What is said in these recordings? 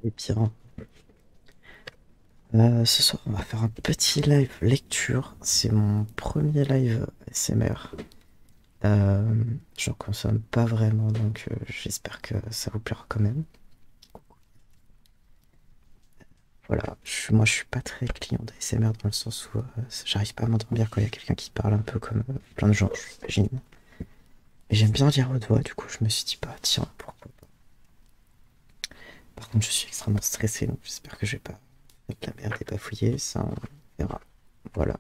Eh bien, ce soir, on va faire un petit live lecture. C'est mon premier live SMR. Euh, J'en consomme pas vraiment, donc j'espère que ça vous plaira quand même. Voilà, moi je suis pas très client d'ASMR dans le sens où j'arrive pas à m'endormir quand il y a quelqu'un qui parle un peu comme plein de gens, j'imagine. Mais j'aime bien lire votre voix, du coup je me suis dit, bah tiens, pourquoi pas. Par contre, je suis extrêmement stressé, donc j'espère que je vais pas mettre la merde et bafouiller, ça on verra. Voilà.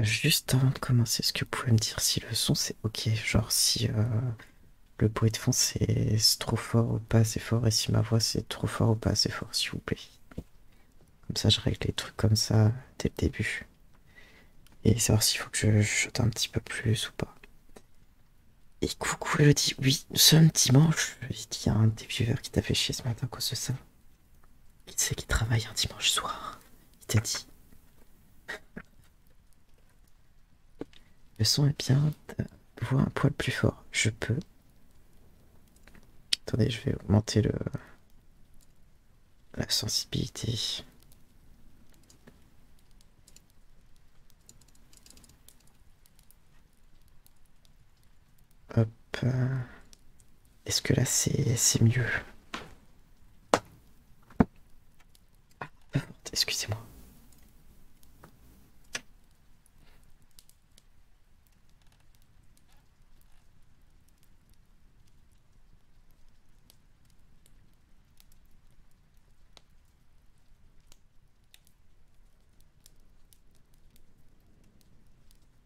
Juste avant de commencer, est-ce que vous pouvez me dire si le son c'est ok? Genre si le bruit de fond c'est trop fort ou pas assez fort et si ma voix c'est trop fort ou pas assez fort, s'il vous plaît. Comme ça, je règle les trucs comme ça dès le début. Et savoir s'il faut que je chante un petit peu plus ou pas. Et coucou Elodie, oui, nous sommes dimanche. Il y a un des viewers qui t'a fait chier ce matin à cause de ça. Qui sait qui travaille un dimanche soir? Il t'a dit. Le son est bien, ta voix un poil plus fort. Je peux. Attendez, je vais augmenter la sensibilité. Hop. Est-ce que là c'est mieux? Excusez-moi.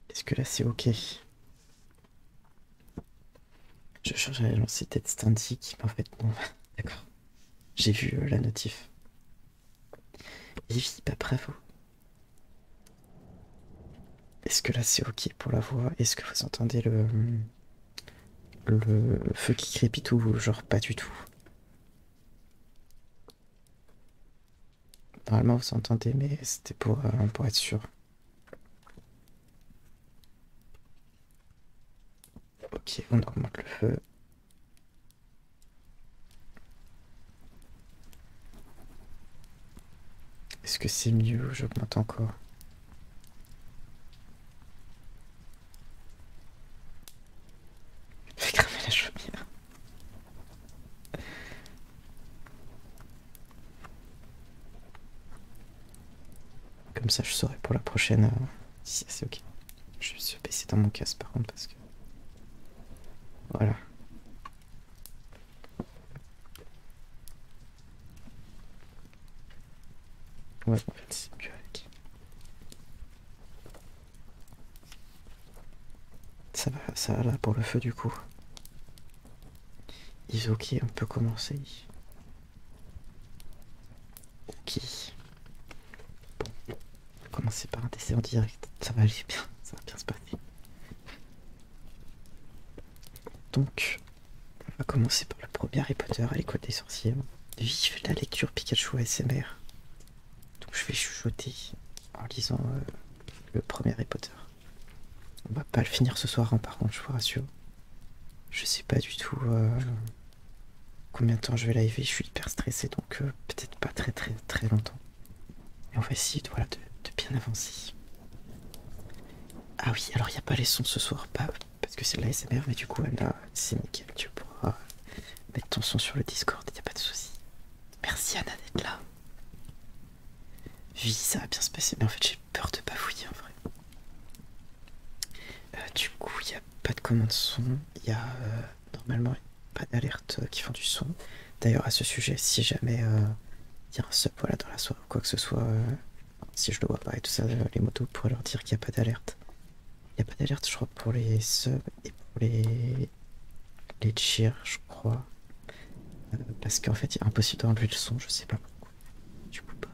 Est-ce que là c'est ok? J'allais lancer Test Indique, mais en fait non. D'accord. J'ai vu la notif. Evie, bah bravo. Est-ce que là c'est ok pour la voix? Est-ce que vous entendez le feu qui crépite ou genre pas du tout? Normalement vous entendez, mais c'était pour être sûr. Ok, on augmente le feu. Est-ce que c'est mieux? J'augmente encore. Je vais cramer la chaumière. Comme ça je saurai pour la prochaine si c'est ok. Je vais se baisser dans mon casque par contre parce que... Voilà. Ouais, en fait c'est mieux avec. Ça va là pour le feu du coup. Ok, on peut commencer. Ok. Bon, on va commencer par un essai en direct. Ça va aller bien, ça va bien se passer. Donc, on va commencer par le premier Harry Potter à l'école des sorciers. Vive la lecture Pikachu ASMR. Donc je vais chuchoter en lisant le premier Harry Potter. On va pas le finir ce soir, hein, par contre, je vous rassure. Je sais pas du tout combien de temps je vais live, je suis hyper stressé, donc peut-être pas très très très longtemps. Mais on va essayer de, voilà, de bien avancer. Ah oui, alors il n'y a pas les sons ce soir, pas parce que c'est de la SMR, mais du coup, Anna, c'est nickel, tu pourras mettre ton son sur le Discord, il n'y a pas de souci. Merci Anna d'être là. Oui, ça va bien se passer, mais en fait, j'ai peur de bafouiller en vrai. Du coup, il n'y a pas de commande son, il y a normalement pas d'alerte qui font du son. D'ailleurs, à ce sujet, si jamais il y a un sub voilà, dans la soirée ou quoi que ce soit, si je le vois pas et tout ça, les motos pourraient leur dire qu'il n'y a pas d'alerte. Il n'y a pas d'alerte, je crois, pour les subs et pour les cheers, je crois. Parce qu'en fait, il est impossible d'enlever le son, je sais pas pourquoi. Du coup, pas.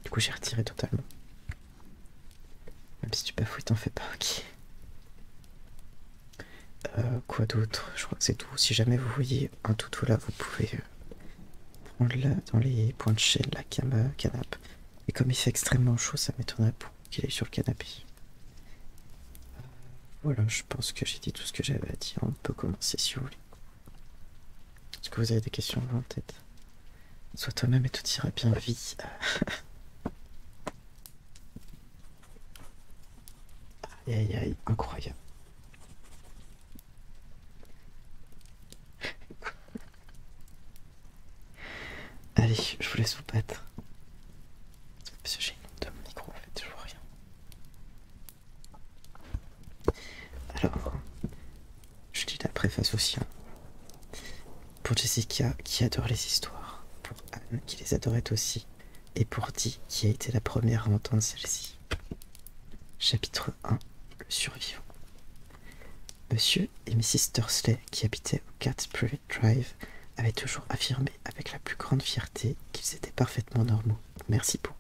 Du coup, j'ai retiré totalement. Même si tu bafouilles, t'en fais pas, ok. Quoi d'autre? Je crois que c'est tout. Si jamais vous voyez un toutou là, vous pouvez prendre là dans les points de chaîne la canap. Et comme il fait extrêmement chaud, ça m'étonnerait pour qu'il aille sur le canapé. Voilà, je pense que j'ai dit tout ce que j'avais à dire. On peut commencer si vous voulez. Est-ce que vous avez des questions en tête? Sois toi-même et tout ira bien, vie. Aïe aïe aïe, incroyable. Allez, je vous laisse vous battre. Parce que j'ai une honte de mon micro en fait, je vois rien. Alors, je lis la préface aussi. Hein. Pour Jessica qui adore les histoires, pour Anne qui les adorait aussi, et pour Dee qui a été la première à entendre celle-ci. Chapitre 1. Le survivant. Monsieur et Mrs. Dursley, qui habitaient au 4 Privet Drive, avaient toujours affirmé avec la plus grande fierté qu'ils étaient parfaitement normaux. Merci beaucoup.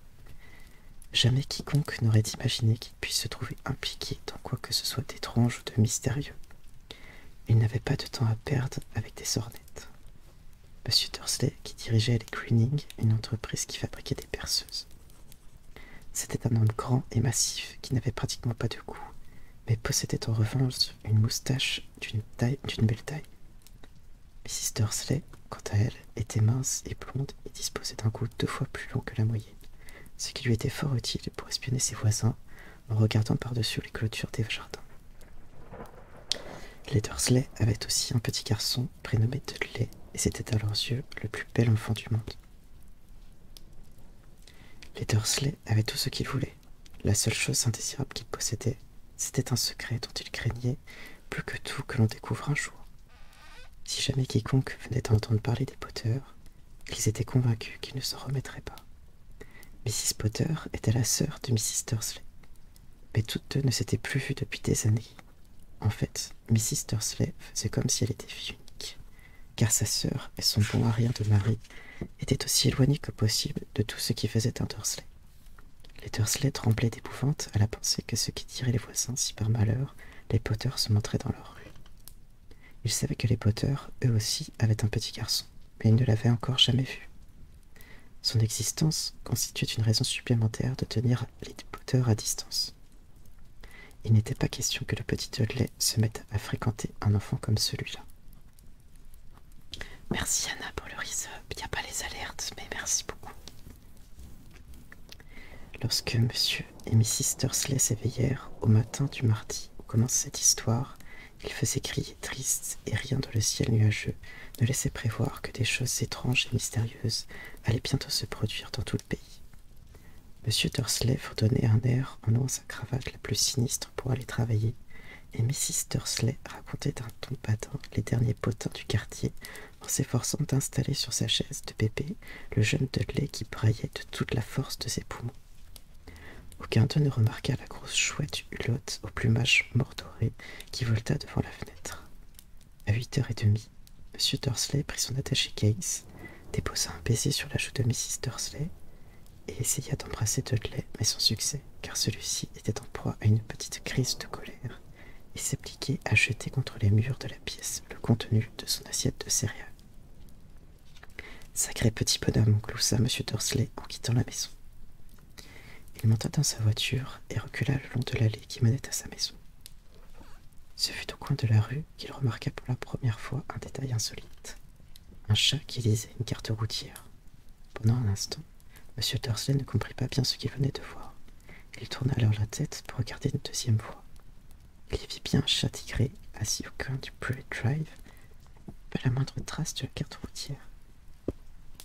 Jamais quiconque n'aurait imaginé qu'ils puissent se trouver impliqués dans quoi que ce soit d'étrange ou de mystérieux. Ils n'avaient pas de temps à perdre avec des sornettes. Monsieur Dursley, qui dirigeait les Greening, une entreprise qui fabriquait des perceuses. C'était un homme grand et massif qui n'avait pratiquement pas de cou, mais possédait en revanche une moustache d'une belle taille. Mrs. Dursley, quant à elle, était mince et blonde et disposait d'un cou 2 fois plus long que la moyenne, ce qui lui était fort utile pour espionner ses voisins en regardant par-dessus les clôtures des jardins. Les Dursley avaient aussi un petit garçon prénommé Dudley, et c'était à leurs yeux le plus bel enfant du monde. Les Dursley avaient tout ce qu'ils voulaient. La seule chose indésirable qu'ils possédaient, c'était un secret dont ils craignaient plus que tout que l'on découvre un jour. Si jamais quiconque venait d'entendre parler des Potter, ils étaient convaincus qu'ils ne s'en remettraient pas. Mrs. Potter était la sœur de Mrs. Dursley, mais toutes deux ne s'étaient plus vues depuis des années. En fait, Mrs. Dursley faisait comme si elle était fille unique, car sa sœur et son bon à rien de mari étaient aussi éloignés que possible de tout ce qui faisait un Dursley. Les Dursley tremblaient d'épouvante à la pensée que ce qui diraient les voisins si par malheur les Potter se montraient dans leur rue. Ils savaient que les Potter, eux aussi, avaient un petit garçon, mais ils ne l'avaient encore jamais vu. Son existence constituait une raison supplémentaire de tenir les Potter à distance. Il n'était pas question que le petit Dudley se mette à fréquenter un enfant comme celui-là. Merci Anna pour le resub. Il n'y a pas les alertes, mais merci beaucoup. Lorsque Monsieur et Mrs. Dursley s'éveillèrent au matin du mardi où commence cette histoire, il faisait crier triste et rien dans le ciel nuageux ne laissait prévoir que des choses étranges et mystérieuses allaient bientôt se produire dans tout le pays. Monsieur Dursley fredonnait un air en nouant sa cravate la plus sinistre pour aller travailler, et Mrs. Dursley racontait d'un ton badin les derniers potins du quartier en s'efforçant d'installer sur sa chaise de bébé le jeune Dudley qui braillait de toute la force de ses poumons. Aucun d'eux ne remarqua la grosse chouette hulotte au plumage mordoré qui volta devant la fenêtre. À 8h30, M. Dursley prit son attaché case, déposa un baiser sur la joue de Mrs. Dursley et essaya d'embrasser Dudley, mais sans succès, car celui-ci était en proie à une petite crise de colère et s'appliquait à jeter contre les murs de la pièce le contenu de son assiette de céréales. Sacré petit bonhomme, gloussa M. Dursley en quittant la maison. Il monta dans sa voiture et recula le long de l'allée qui menait à sa maison. Ce fut au coin de la rue qu'il remarqua pour la première fois un détail insolite. Un chat qui lisait une carte routière. Pendant un instant, M. Dursley ne comprit pas bien ce qu'il venait de voir. Il tourna alors la tête pour regarder une deuxième fois. Il y vit bien un chat tigré assis au coin du Privet Drive, pas la moindre trace de la carte routière.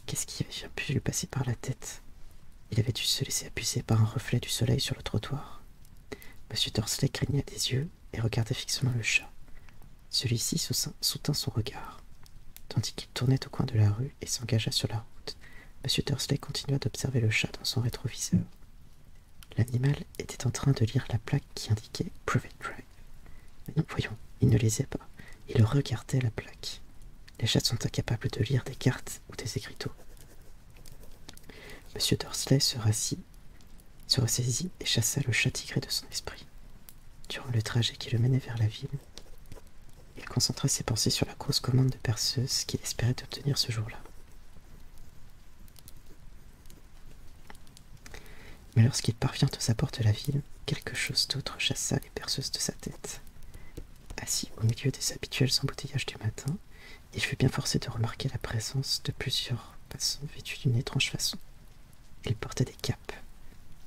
Qu'est-ce qui avait pu lui passer par la tête? Il avait dû se laisser abuser par un reflet du soleil sur le trottoir. M. Dursley cligna des yeux et regarda fixement le chat. Celui-ci soutint son regard. Tandis qu'il tournait au coin de la rue et s'engagea sur la route, M. Dursley continua d'observer le chat dans son rétroviseur. L'animal était en train de lire la plaque qui indiquait « Privet Drive ». Mais non, voyons, il ne lisait pas. Il regardait la plaque. Les chats sont incapables de lire des cartes ou des écriteaux. M. Dursley se ressaisit et chassa le chat tigré de son esprit. Durant le trajet qui le menait vers la ville, il concentra ses pensées sur la grosse commande de perceuse qu'il espérait obtenir ce jour-là. Mais lorsqu'il parvint aux abords de la ville, quelque chose d'autre chassa les perceuses de sa tête. Assis au milieu des habituels embouteillages du matin, Il fut bien forcé de remarquer la présence de plusieurs passants vêtus d'une étrange façon. Ils portaient des capes.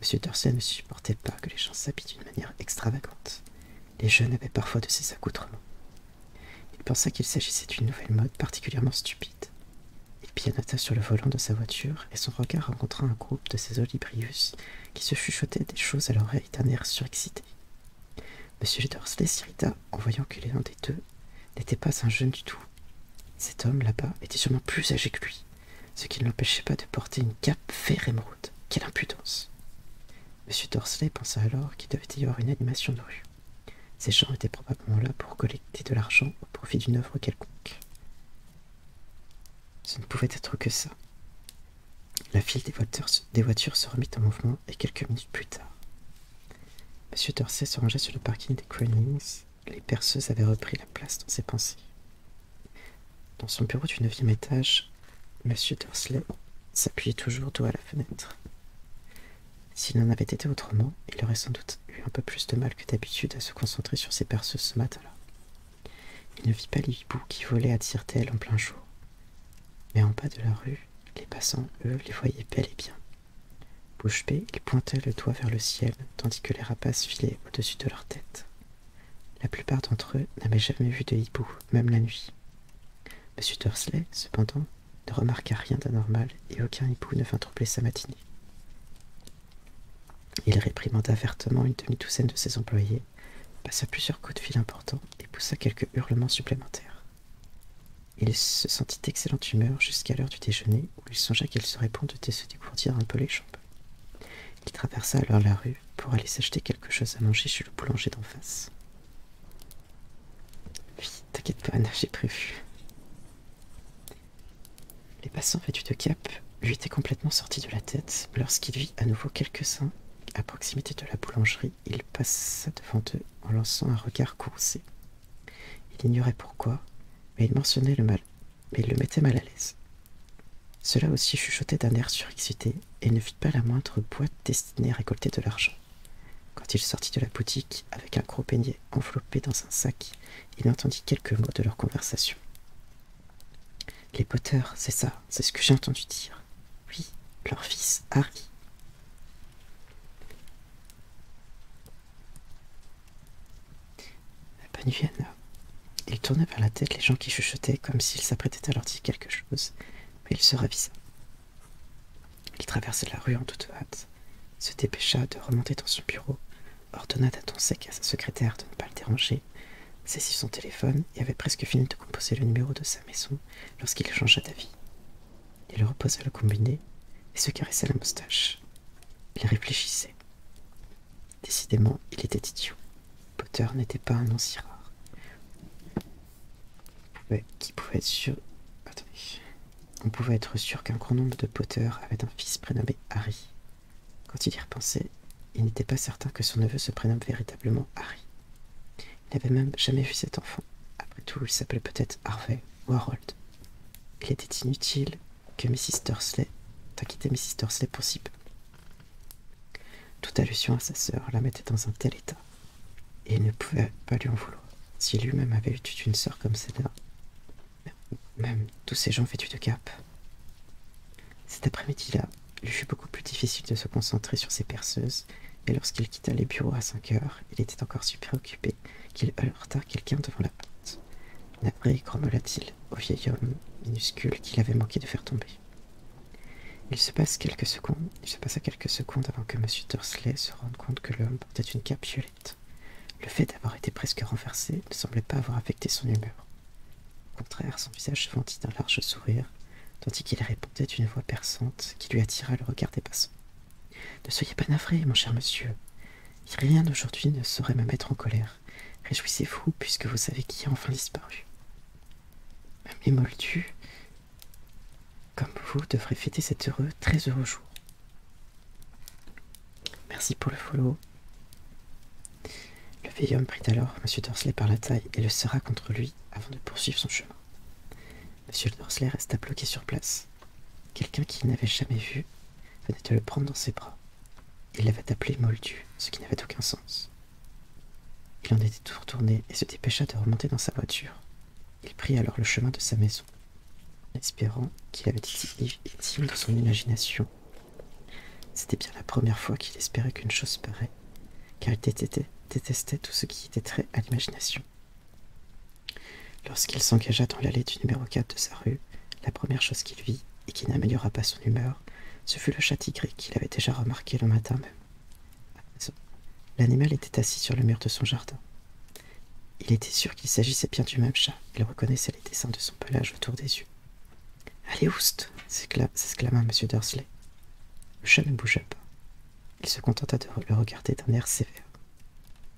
M. Dursley ne supportait pas que les gens s'habillent d'une manière extravagante. Les jeunes avaient parfois de ces accoutrements. Il pensa qu'il s'agissait d'une nouvelle mode particulièrement stupide. Il pianota sur le volant de sa voiture et son regard rencontra un groupe de ces olibrius qui se chuchotaient des choses à l'oreille d'un air surexcité. M. Dursley s'irrita en voyant que l'un des deux n'était pas un jeune du tout. Cet homme là-bas était sûrement plus âgé que lui, ce qui ne l'empêchait pas de porter une cape vert émeraude. Quelle impudence! M. Dursley pensa alors qu'il devait y avoir une animation de rue. Ces gens étaient probablement là pour collecter de l'argent au profit d'une œuvre quelconque. Ce ne pouvait être que ça. La file des voitures se remit en mouvement et quelques minutes plus tard, M. Dursley se rangeait sur le parking des Crownings. Les perceuses avaient repris la place dans ses pensées. Dans son bureau du 9e étage, M. Dursley s'appuyait toujours dos à la fenêtre. S'il en avait été autrement, il aurait sans doute eu un peu plus de mal que d'habitude à se concentrer sur ses perceuses ce matin-là. Il ne vit pas les hiboux qui volaient à tire-telle en plein jour. Mais en bas de la rue, les passants, eux, les voyaient bel et bien. Bouche bée, ils pointaient le doigt vers le ciel, tandis que les rapaces filaient au-dessus de leur tête. La plupart d'entre eux n'avaient jamais vu de hibou, même la nuit. M. Dursley, cependant, ne remarqua rien d'anormal et aucun hibou ne vint troubler sa matinée. Il réprimanda vertement une demi-douzaine de ses employés, passa plusieurs coups de fil importants et poussa quelques hurlements supplémentaires. Il se sentit d'excellente humeur jusqu'à l'heure du déjeuner où il songea qu'il serait bon de se dégourdir un peu les jambes. Il traversa alors la rue pour aller s'acheter quelque chose à manger chez le boulanger d'en face. « Oui, t'inquiète pas, Anna, j'ai prévu. » Les passants vêtus de cape lui étaient complètement sortis de la tête lorsqu'il vit à nouveau quelques-uns à proximité de la boulangerie. Il passa devant eux en lançant un regard courroucé. Il ignorait pourquoi, mais il mentionnait le mal, mais il le mettait mal à l'aise. Cela aussi chuchotait d'un air surexcité et ne vit pas la moindre boîte destinée à récolter de l'argent. Quand il sortit de la boutique avec un gros beignet enveloppé dans un sac, il entendit quelques mots de leur conversation. Les Potter, c'est ça, c'est ce que j'ai entendu dire. Oui, leur fils, Harry. Bonne nuit, Anna. Il tourna vers la tête les gens qui chuchotaient comme s'ils s'apprêtaient à leur dire quelque chose, mais il se ravisa. Il traversa la rue en toute hâte, se dépêcha de remonter dans son bureau, ordonna d'un ton sec à sa secrétaire de ne pas le déranger, saisit son téléphone et avait presque fini de composer le numéro de sa maison lorsqu'il changea d'avis. Il reposa le combiné et se caressa la moustache. Il réfléchissait. Décidément, il était idiot. Potter n'était pas un nom si rare. Qui pouvait être sûr... Attendez. On pouvait être sûr qu'un grand nombre de Potter avait un fils prénommé Harry. Quand il y repensait, il n'était pas certain que son neveu se prénomme véritablement Harry. Il n'avait même jamais vu cet enfant. Après tout, il s'appelait peut-être Harvey ou Harold. Il était inutile que Mrs. Dursley t'inquiétait Mrs. Dursley pour si peu. Toute allusion à sa sœur la mettait dans un tel état, et il ne pouvait pas lui en vouloir. Si lui-même avait eu une sœur comme celle-là, même tous ces gens vêtus de cape. Cet après-midi-là, il fut beaucoup plus difficile de se concentrer sur ses perceuses, et lorsqu'il quitta les bureaux à 5 heures, il était encore si préoccupé qu'il heurta quelqu'un devant la porte. Navré, grommela-t-il au vieil homme minuscule qu'il avait manqué de faire tomber. Il se passa quelques secondes avant que M. Dursley se rende compte que l'homme portait une cape violette. Le fait d'avoir été presque renversé ne semblait pas avoir affecté son humeur. Au contraire, son visage se vêtit d'un large sourire, tandis qu'il répondait d'une voix perçante qui lui attira le regard des passants. « Ne soyez pas navré, mon cher monsieur. Rien aujourd'hui ne saurait me mettre en colère. Réjouissez-vous, puisque vous savez qui a enfin disparu. Même les moldus, comme vous, devraient fêter cet heureux, très heureux jour. Merci pour le follow. » Le vieil homme prit alors M. Dursley par la taille et le serra contre lui avant de poursuivre son chemin. M. Dursley resta bloqué sur place. Quelqu'un qu'il n'avait jamais vu venait de le prendre dans ses bras. Il l'avait appelé Moldu, ce qui n'avait aucun sens. Il en était tout retourné et se dépêcha de remonter dans sa voiture. Il prit alors le chemin de sa maison, espérant qu'il avait été victime de son imagination. C'était bien la première fois qu'il espérait qu'une chose pareille, car il détestait tout ce qui était trait à l'imagination. Lorsqu'il s'engagea dans l'allée du numéro 4 de sa rue, la première chose qu'il vit, et qui n'améliora pas son humeur, ce fut le chat tigré qu'il avait déjà remarqué le matin même. À présent, l'animal était assis sur le mur de son jardin. Il était sûr qu'il s'agissait bien du même chat. Il reconnaissait les dessins de son pelage autour des yeux. « Allez, oust !» s'exclama M. Dursley. Le chat ne bougea pas. Il se contenta de le regarder d'un air sévère.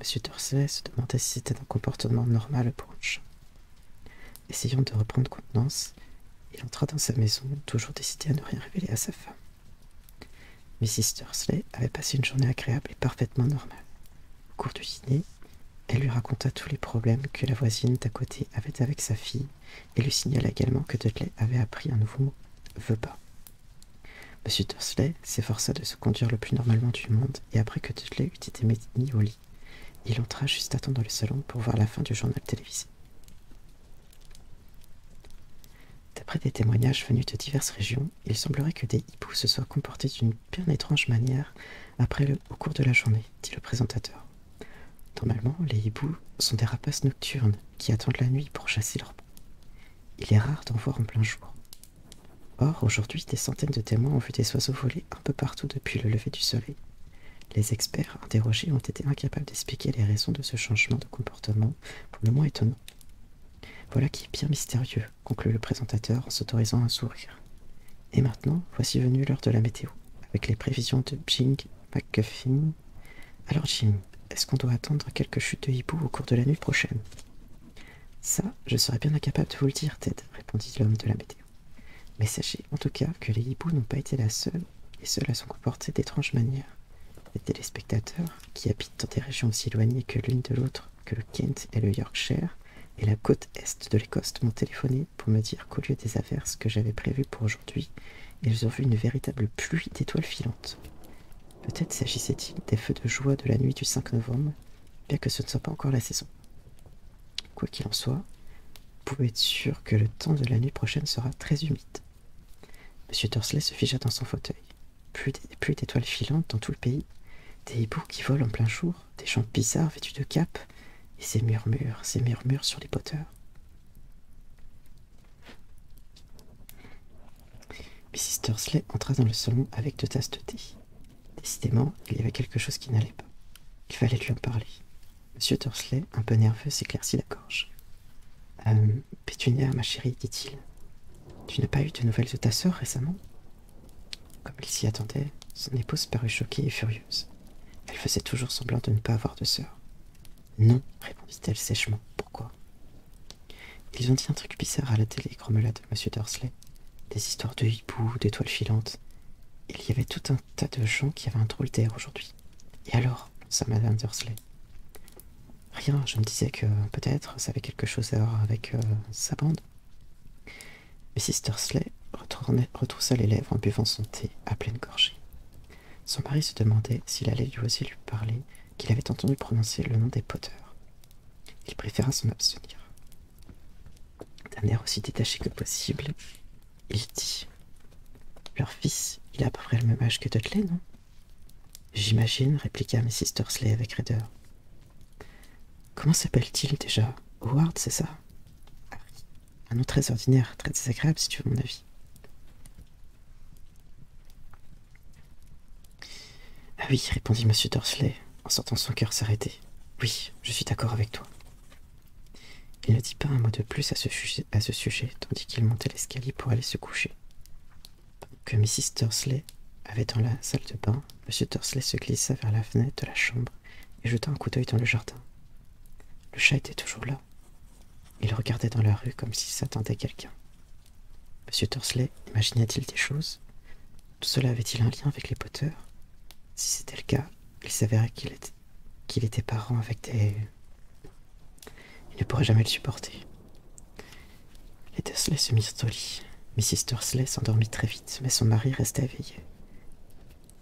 M. Dursley se demandait si c'était un comportement normal pour un chat. Essayant de reprendre contenance, il entra dans sa maison, toujours décidé à ne rien révéler à sa femme. Mrs. Dursley avait passé une journée agréable et parfaitement normale. Au cours du dîner, elle lui raconta tous les problèmes que la voisine d'à côté avait avec sa fille et lui signala également que Dudley avait appris un nouveau mot, « veut pas ». M. Dursley s'efforça de se conduire le plus normalement du monde et après que Dudley eut été mis au lit, il entra juste à temps dans le salon pour voir la fin du journal télévisé. D'après des témoignages venus de diverses régions, il semblerait que des hiboux se soient comportés d'une bien étrange manière au cours de la journée, dit le présentateur. Normalement, les hiboux sont des rapaces nocturnes qui attendent la nuit pour chasser leurs proies. Il est rare d'en voir en plein jour. Or, aujourd'hui, des centaines de témoins ont vu des oiseaux voler un peu partout depuis le lever du soleil. Les experts interrogés ont été incapables d'expliquer les raisons de ce changement de comportement pour le moins étonnant. Voilà qui est bien mystérieux, conclut le présentateur en s'autorisant un sourire. Et maintenant, voici venue l'heure de la météo, avec les prévisions de Jing McGuffin. Alors Jim, est-ce qu'on doit attendre quelques chutes de hibou au cours de la nuit prochaine? Ça, je serais bien incapable de vous le dire, Ted, répondit l'homme de la météo. Mais sachez en tout cas que les hiboux n'ont pas été les seuls à se comporter d'étranges manières. Les téléspectateurs, qui habitent dans des régions aussi éloignées que l'une de l'autre que le Kent et le Yorkshire, et la côte est de l'Écosse m'ont téléphoné pour me dire qu'au lieu des averses que j'avais prévues pour aujourd'hui, ils ont vu une véritable pluie d'étoiles filantes. Peut-être s'agissait-il des feux de joie de la nuit du 5 novembre, bien que ce ne soit pas encore la saison. Quoi qu'il en soit, vous pouvez être sûr que le temps de la nuit prochaine sera très humide. M. Dursley se figea dans son fauteuil. Plus d'étoiles filantes dans tout le pays, des hiboux qui volent en plein jour, des gens bizarres vêtus de capes, et ces murmures sur les poteurs. Mrs. Dursley entra dans le salon avec 2 tasses de thé. Décidément, il y avait quelque chose qui n'allait pas. Il fallait lui en parler. M. Dursley, un peu nerveux, s'éclaircit la gorge. « Pétunia, ma chérie, dit-il, tu n'as pas eu de nouvelles de ta sœur récemment ?» Comme il s'y attendait, son épouse parut choquée et furieuse. Elle faisait toujours semblant de ne pas avoir de sœur. « Non, répondit-elle sèchement. Pourquoi ? Ils ont dit un truc bizarre à la télé, grommela M. Dursley. Des histoires de hiboux, d'étoiles filantes. Il y avait tout un tas de gens qui avaient un drôle d'air aujourd'hui. Et alors, lança Madame Dursley. Rien, je me disais que peut-être ça avait quelque chose à voir avec sa bande. Mrs. Dursley retroussa les lèvres en buvant son thé à pleine gorgée. Son mari se demandait s'il allait lui oser lui parler, qu'il avait entendu prononcer le nom des Potter. Il préféra s'en abstenir. D'un air aussi détaché que possible, il dit « Leur fils, il a à peu près le même âge que Dudley, non ?»« J'imagine, répliqua Mrs. Dursley avec raideur. « Comment s'appelle-t-il déjà? Howard, c'est ça ?»« Harry. Un nom très ordinaire, très désagréable si tu veux mon avis. »« Ah oui, répondit M. Dursley, en sentant son cœur s'arrêter. Oui, je suis d'accord avec toi. » Il ne dit pas un mot de plus à ce sujet, tandis qu'il montait l'escalier pour aller se coucher. Pendant que Mrs. Dursley avait dans la salle de bain, M. Dursley se glissa vers la fenêtre de la chambre et jeta un coup d'œil dans le jardin. Le chat était toujours là. Il regardait dans la rue comme s'il s'attendait quelqu'un. M. Dursley imaginait-il des choses? Tout cela avait-il un lien avec les Potter? Si c'était le cas, il s'avérait qu'il était parent avec des... Il ne pourrait jamais le supporter. Les Dursley se mirent au lit. Mrs. Dursley s'endormit très vite, mais son mari restait éveillé,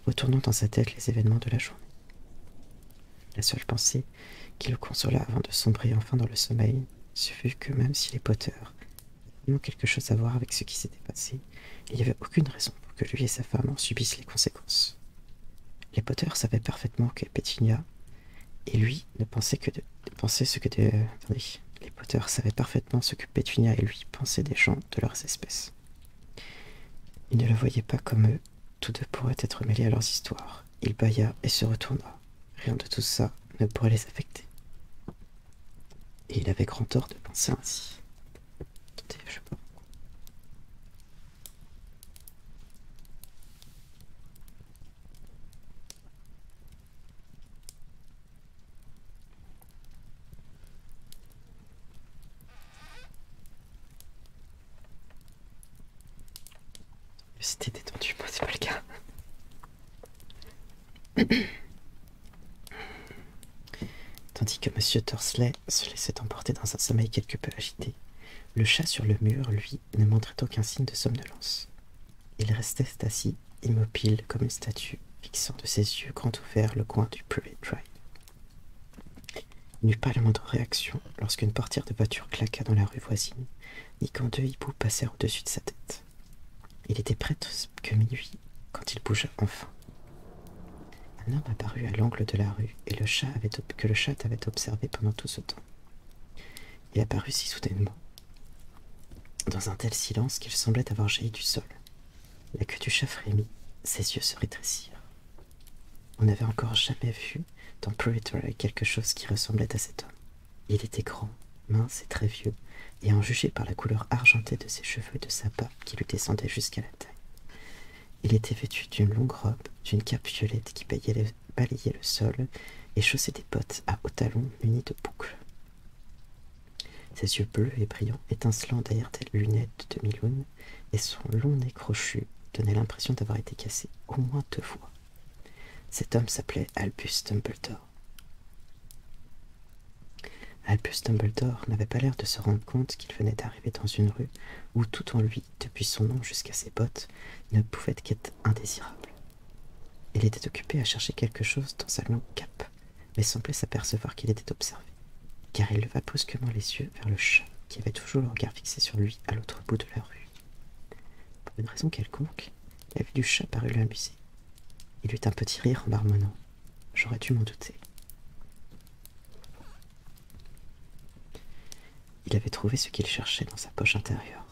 retournant dans sa tête les événements de la journée. La seule pensée qui le consola avant de sombrer enfin dans le sommeil ce fut que même si les Potter avaient vraiment quelque chose à voir avec ce qui s'était passé, il n'y avait aucune raison pour que lui et sa femme en subissent les conséquences. Les Potter savaient parfaitement que Pétunia et lui ne pensaient que de pensaient ce que de... Attendez. Les Potter savaient parfaitement ce que Pétunia et lui pensaient des gens de leurs espèces. Ils ne le voyaient pas comme eux, tous deux pourraient être mêlés à leurs histoires. Il bâilla et se retourna. Rien de tout ça ne pourrait les affecter. Et il avait grand tort de penser ainsi. Attendez, je sais pas. C'était détendu, moi c'est pas le cas. Tandis que M. Dursley se laissait emporter dans un sommeil quelque peu agité, le chat sur le mur, lui, ne montrait aucun signe de somnolence. Il restait assis, immobile comme une statue, fixant de ses yeux grands ouverts le coin du Private Drive. Il n'eut pas la moindre réaction lorsqu'une portière de voiture claqua dans la rue voisine, ni quand deux hiboux passèrent au-dessus de sa tête. Il était presque minuit quand il bougea enfin. Un homme apparut à l'angle de la rue et que le chat avait observé pendant tout ce temps. Il apparut si soudainement, dans un tel silence qu'il semblait avoir jailli du sol. La queue du chat frémit, ses yeux se rétrécirent. On n'avait encore jamais vu dans Prairie quelque chose qui ressemblait à cet homme. Il était grand, mince et très vieux, et en juger par la couleur argentée de ses cheveux et de sa barbe qui lui descendait jusqu'à la taille. Il était vêtu d'une longue robe, d'une cape violette qui balayait le sol, et chaussait des bottes à hauts talons munies de boucles. Ses yeux bleus et brillants, étincelants derrière des lunettes de demi-lune, et son long nez crochu donnait l'impression d'avoir été cassé au moins 2 fois. Cet homme s'appelait Albus Dumbledore. Albus Dumbledore n'avait pas l'air de se rendre compte qu'il venait d'arriver dans une rue où tout en lui, depuis son nom jusqu'à ses bottes, ne pouvait qu'être indésirable. Il était occupé à chercher quelque chose dans sa longue cape, mais semblait s'apercevoir qu'il était observé, car il leva brusquement les yeux vers le chat qui avait toujours le regard fixé sur lui à l'autre bout de la rue. Pour une raison quelconque, la vue du chat parut l'amuser. Il eut un petit rire en marmonnant. J'aurais dû m'en douter. Il avait trouvé ce qu'il cherchait dans sa poche intérieure.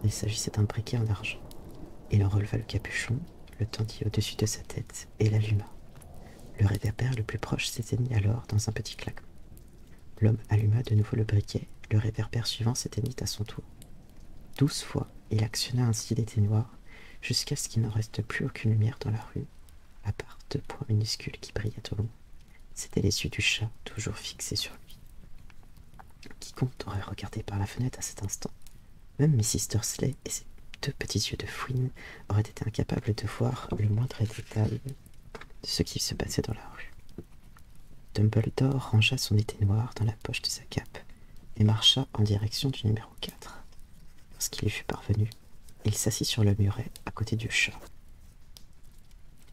Il s'agissait d'un briquet en argent. Il en releva le capuchon, le tendit au-dessus de sa tête et l'alluma. Le réverbère le plus proche s'éteignit alors dans un petit claquement. L'homme alluma de nouveau le briquet, le réverbère suivant s'éteignit à son tour. 12 fois, il actionna ainsi l'éteignoir, jusqu'à ce qu'il n'en reste plus aucune lumière dans la rue, à part 2 points minuscules qui brillaient au loin. C'étaient les yeux du chat, toujours fixés sur lui. Quiconque aurait regardé par la fenêtre à cet instant, même Mrs. Dursley et ses 2 petits yeux de fouine auraient été incapables de voir le moindre détail de ce qui se passait dans la rue. Dumbledore rangea son éteignoir dans la poche de sa cape et marcha en direction du numéro 4. Lorsqu'il y fut parvenu, il s'assit sur le muret à côté du chat.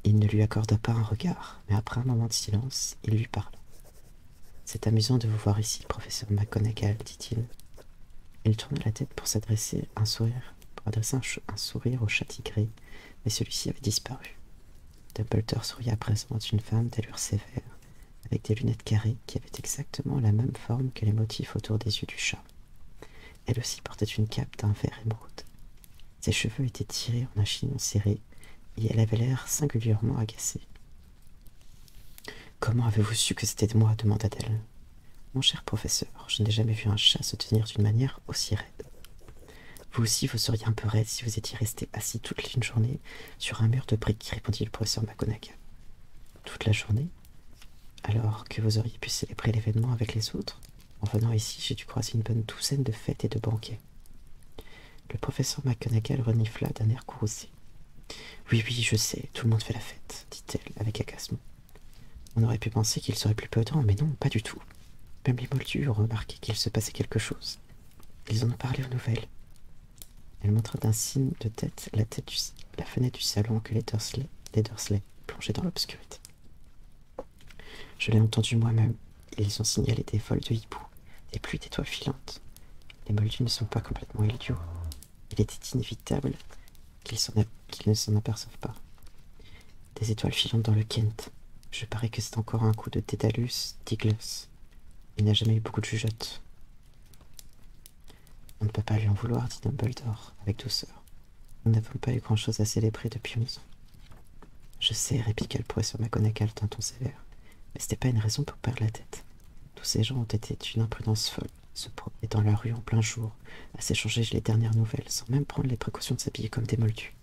Il ne lui accorda pas un regard, mais après un moment de silence, il lui parla. « C'est amusant de vous voir ici, professeur McGonagall, dit-il. » Il tourna la tête pour adresser un sourire au chat tigré, mais celui-ci avait disparu. Dumbledore sourit à présent à une femme d'allure sévère, avec des lunettes carrées qui avaient exactement la même forme que les motifs autour des yeux du chat. Elle aussi portait une cape d'un vert émeraude. Ses cheveux étaient tirés en un chignon serré, et elle avait l'air singulièrement agacée. « Comment avez-vous su que c'était moi ?» demanda-t-elle. « Mon cher professeur, je n'ai jamais vu un chat se tenir d'une manière aussi raide. Vous aussi, vous seriez un peu raide si vous étiez resté assis toute une journée sur un mur de briques, répondit le professeur McGonagall. Toute la journée? Alors que vous auriez pu célébrer l'événement avec les autres? En venant ici, j'ai dû croiser une bonne douzaine de fêtes et de banquets. » Le professeur McGonagall renifla d'un air courroucé. « Oui, oui, je sais, tout le monde fait la fête, dit-elle avec agacement. On aurait pu penser qu'il serait plus prudent, mais non, pas du tout. Même les moldus ont remarqué qu'il se passait quelque chose. Ils en ont parlé aux nouvelles. » Elle montra d'un signe de tête la fenêtre du salon que les Dursley plongeaient dans l'obscurité. « Je l'ai entendu moi-même. Ils ont signalé des vols de hiboux, Des pluies d'étoiles filantes. Les moldus ne sont pas complètement idiots. Il était inévitable qu'ils ne s'en aperçoivent pas. Des étoiles filantes dans le Kent. Je parie que c'est encore un coup de Dédalus Digless. Il n'a jamais eu beaucoup de jugeotes. On ne peut pas lui en vouloir, dit Dumbledore, avec douceur. Nous n'avons pas eu grand-chose à célébrer depuis 11 ans. Je sais, répliqua le professeur McGonagall d'un ton sévère, mais c'était pas une raison pour perdre la tête. Tous ces gens ont été d'une imprudence folle, se promener dans la rue en plein jour, à s'échanger les dernières nouvelles, sans même prendre les précautions de s'habiller comme des moldus.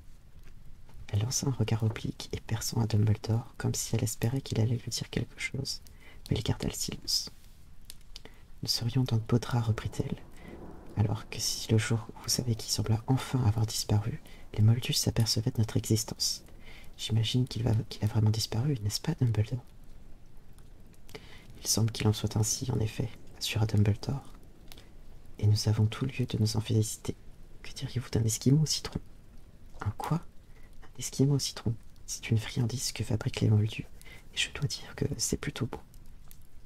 Elle lança un regard oblique et perçant à Dumbledore, comme si elle espérait qu'il allait lui dire quelque chose, mais il garda le silence. Nous serions dans de beaux draps, reprit-elle, alors que si le jour où vous savez qui sembla enfin avoir disparu, les moldus s'apercevaient de notre existence. J'imagine qu'il a vraiment disparu, n'est-ce pas, Dumbledore? Il semble qu'il en soit ainsi, en effet, assura Dumbledore. Et nous avons tout lieu de nous en féliciter. Que diriez-vous d'un esquimau au citron? Un quoi? Un esquimau au citron. C'est une friandise que fabriquent les moldus, et je dois dire que c'est plutôt beau.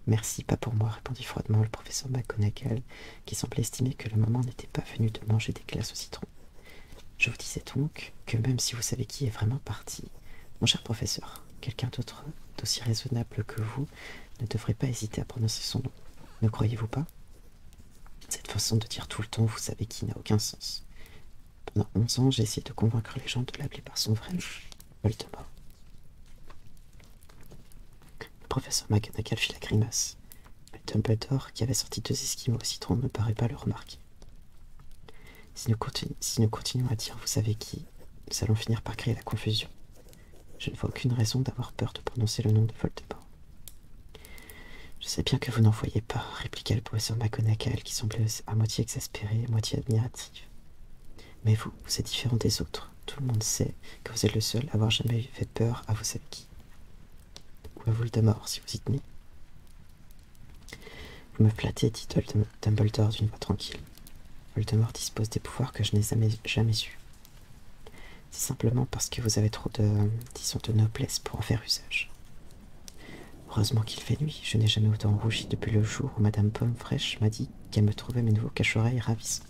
Merci, pas pour moi, répondit froidement le professeur McGonagall, qui semblait estimer que le moment n'était pas venu de manger des glaces au citron. Je vous disais donc que même si vous savez qui est vraiment parti, mon cher professeur, quelqu'un d'autre d'aussi raisonnable que vous ne devrait pas hésiter à prononcer son nom. Ne croyez-vous pas? Cette façon de dire tout le temps, vous savez qui, n'a aucun sens. Pendant 11 ans, j'ai essayé de convaincre les gens de l'appeler par son vrai nom, Voldemort. Le professeur McGonagall fit la grimace, mais Dumbledore, qui avait sorti 2 esquimaux au citron, ne paraît pas le remarquer. Si nous continuons à dire vous savez qui, nous allons finir par créer la confusion. Je ne vois aucune raison d'avoir peur de prononcer le nom de Voldemort. Je sais bien que vous n'en voyez pas, répliqua le professeur McGonagall, qui semblait à moitié exaspéré, à moitié admiratif. Mais vous êtes différent des autres. Tout le monde sait que vous êtes le seul à avoir jamais fait peur à vous savez qui. Ou à Voldemort, si vous y tenez. Vous me flattez, dit Dumbledore d'une voix tranquille. Voldemort dispose des pouvoirs que je n'ai jamais eus. C'est simplement parce que vous avez trop de noblesse pour en faire usage. Heureusement qu'il fait nuit, je n'ai jamais autant rougi depuis le jour où Madame Pomme-Fraîche m'a dit qu'elle me trouvait mes nouveaux cache-oreilles ravissants.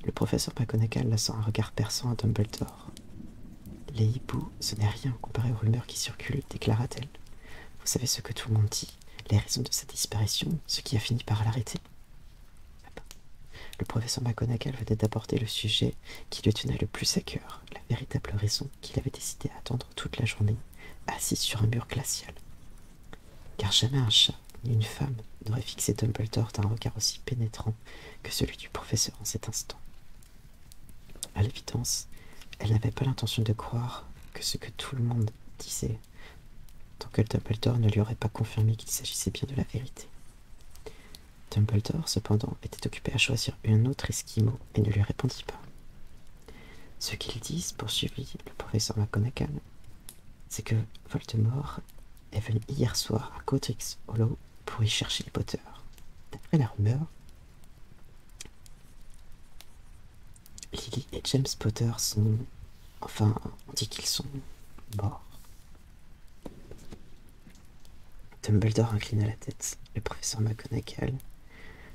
Le professeur McGonagall lança un regard perçant à Dumbledore. Les hiboux, ce n'est rien comparé aux rumeurs qui circulent, déclara-t-elle. Vous savez ce que tout le monde dit, les raisons de sa disparition, ce qui a fini par l'arrêter. Le professeur McGonagall venait d'apporter le sujet qui lui tenait le plus à cœur, la véritable raison qu'il avait décidé à attendre toute la journée, assis sur un mur glacial. Car jamais un chat ni une femme n'aurait fixé Dumbledore d'un regard aussi pénétrant que celui du professeur en cet instant. À l'évidence, elle n'avait pas l'intention de croire que ce que tout le monde disait, tant que Dumbledore ne lui aurait pas confirmé qu'il s'agissait bien de la vérité. Dumbledore, cependant, était occupé à choisir un autre esquimau et ne lui répondit pas. Ce qu'ils disent, poursuivit le professeur McGonagall, c'est que Voldemort est venu hier soir à Godric's Hollow pour y chercher les Potter. D'après la rumeur, Lily et James Potter sont... Enfin, on dit qu'ils sont morts. Dumbledore inclina la tête. Le professeur McGonagall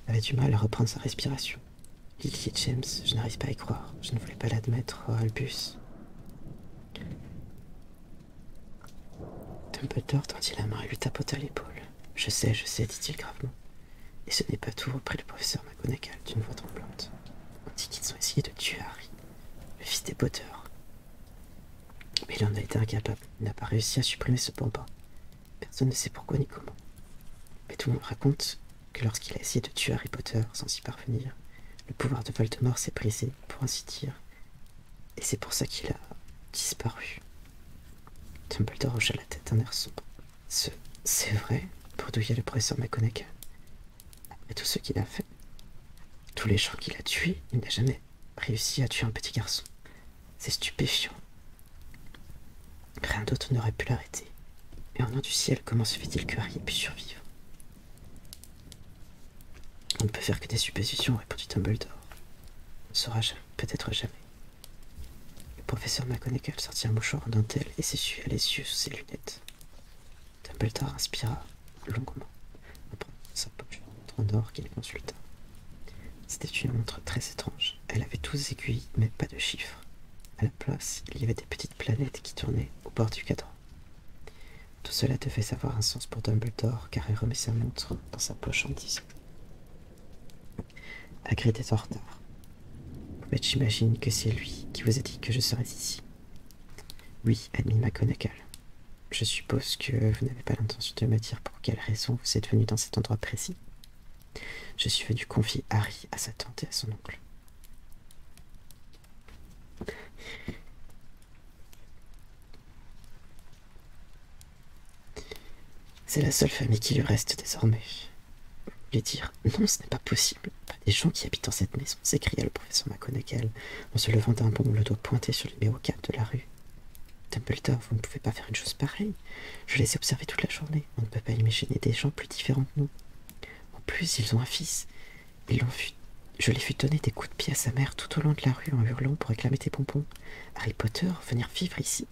avait du mal à reprendre sa respiration. Lily et James, je n'arrive pas à y croire. Je ne voulais pas l'admettre, Albus. Dumbledore tendit la main et lui tapota l'épaule. Je sais, dit-il gravement. Et ce n'est pas tout, reprit le professeur McGonagall d'une voix tremblante. On dit qu'ils ont essayé de tuer Harry, le fils des Potter. Mais il en a été incapable. Il n'a pas réussi à supprimer ce bambin. Personne ne sait pourquoi ni comment. Mais tout le monde raconte que lorsqu'il a essayé de tuer Harry Potter sans y parvenir, le pouvoir de Voldemort s'est brisé, pour ainsi dire, et c'est pour ça qu'il a disparu. Dumbledore hocha la tête d'un air sombre. C'est vrai, bredouilla le professeur McGonagall. Après tout ce qu'il a fait, tous les gens qu'il a tués, il n'a jamais réussi à tuer un petit garçon. C'est stupéfiant. Rien d'autre n'aurait pu l'arrêter. Mais au nom du ciel, comment se fait-il que Harry ait pu survivre? On ne peut faire que des suppositions, répondit Dumbledore. On ne saura peut-être jamais. Le professeur McGonagall sortit un mouchoir en dentelle et s'essuya les yeux sous ses lunettes. Dumbledore inspira longuement en prenant sa poche montre en or qu'il consulta. C'était une montre très étrange. Elle avait 12 aiguilles, mais pas de chiffres. À la place, il y avait des petites planètes qui tournaient au bord du cadran. Tout cela devait avoir un sens pour Dumbledore, car il remet sa montre dans sa poche en disant « Hagrid est en retard. Mais j'imagine que c'est lui qui vous a dit que je serais ici. » « Oui, admis McGonagall. Je suppose que vous n'avez pas l'intention de me dire pour quelle raison vous êtes venu dans cet endroit précis. Je suis venu confier Harry à sa tante et à son oncle. » C'est la seule famille qui lui reste désormais. Vous voulez dire « Non, ce n'est pas possible. Pas des gens qui habitent dans cette maison », s'écria le professeur McGonagall en se levant d'un bond, le doigt pointé sur le numéro 4 de la rue. « Dumbledore, vous ne pouvez pas faire une chose pareille. Je les ai observés toute la journée. On ne peut pas imaginer des gens plus différents que nous. En plus, ils ont un fils. Je l'ai vu donner des coups de pied à sa mère tout au long de la rue en hurlant pour réclamer des bonbons. Harry Potter, venir vivre ici.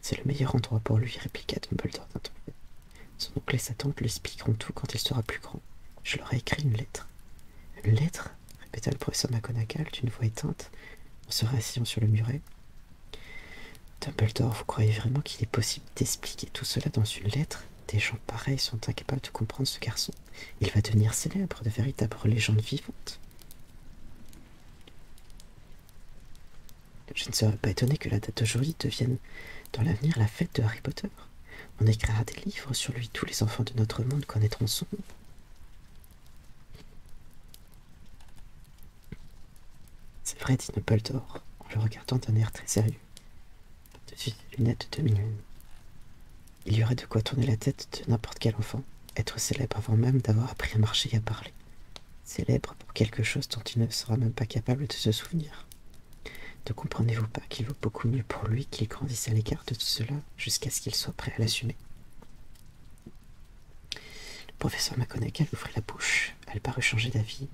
C'est le meilleur endroit pour lui, répliqua Dumbledore d'un ton faible. Son oncle et sa tante lui expliqueront tout quand il sera plus grand. Je leur ai écrit une lettre. Une lettre répéta le professeur McGonagall d'une voix éteinte en se rasseyant sur le muret. Dumbledore, vous croyez vraiment qu'il est possible d'expliquer tout cela dans une lettre? Des gens pareils sont incapables de comprendre ce garçon. Il va devenir célèbre, de véritables légendes vivantes. Je ne serais pas étonné que la date d'aujourd'hui devienne dans l'avenir la fête de Harry Potter. On écrira des livres sur lui, tous les enfants de notre monde connaîtront son nom. C'est vrai, dit Dumbledore, en le regardant d'un air très sérieux. Par-dessus ses lunettes de demi-lune. Il y aurait de quoi tourner la tête de n'importe quel enfant, être célèbre avant même d'avoir appris à marcher et à parler. Célèbre pour quelque chose dont il ne sera même pas capable de se souvenir. Ne comprenez-vous pas qu'il vaut beaucoup mieux pour lui qu'il grandisse à l'écart de tout cela jusqu'à ce qu'il soit prêt à l'assumer? Le professeur McGonagall ouvrit la bouche. Elle parut changer d'avis,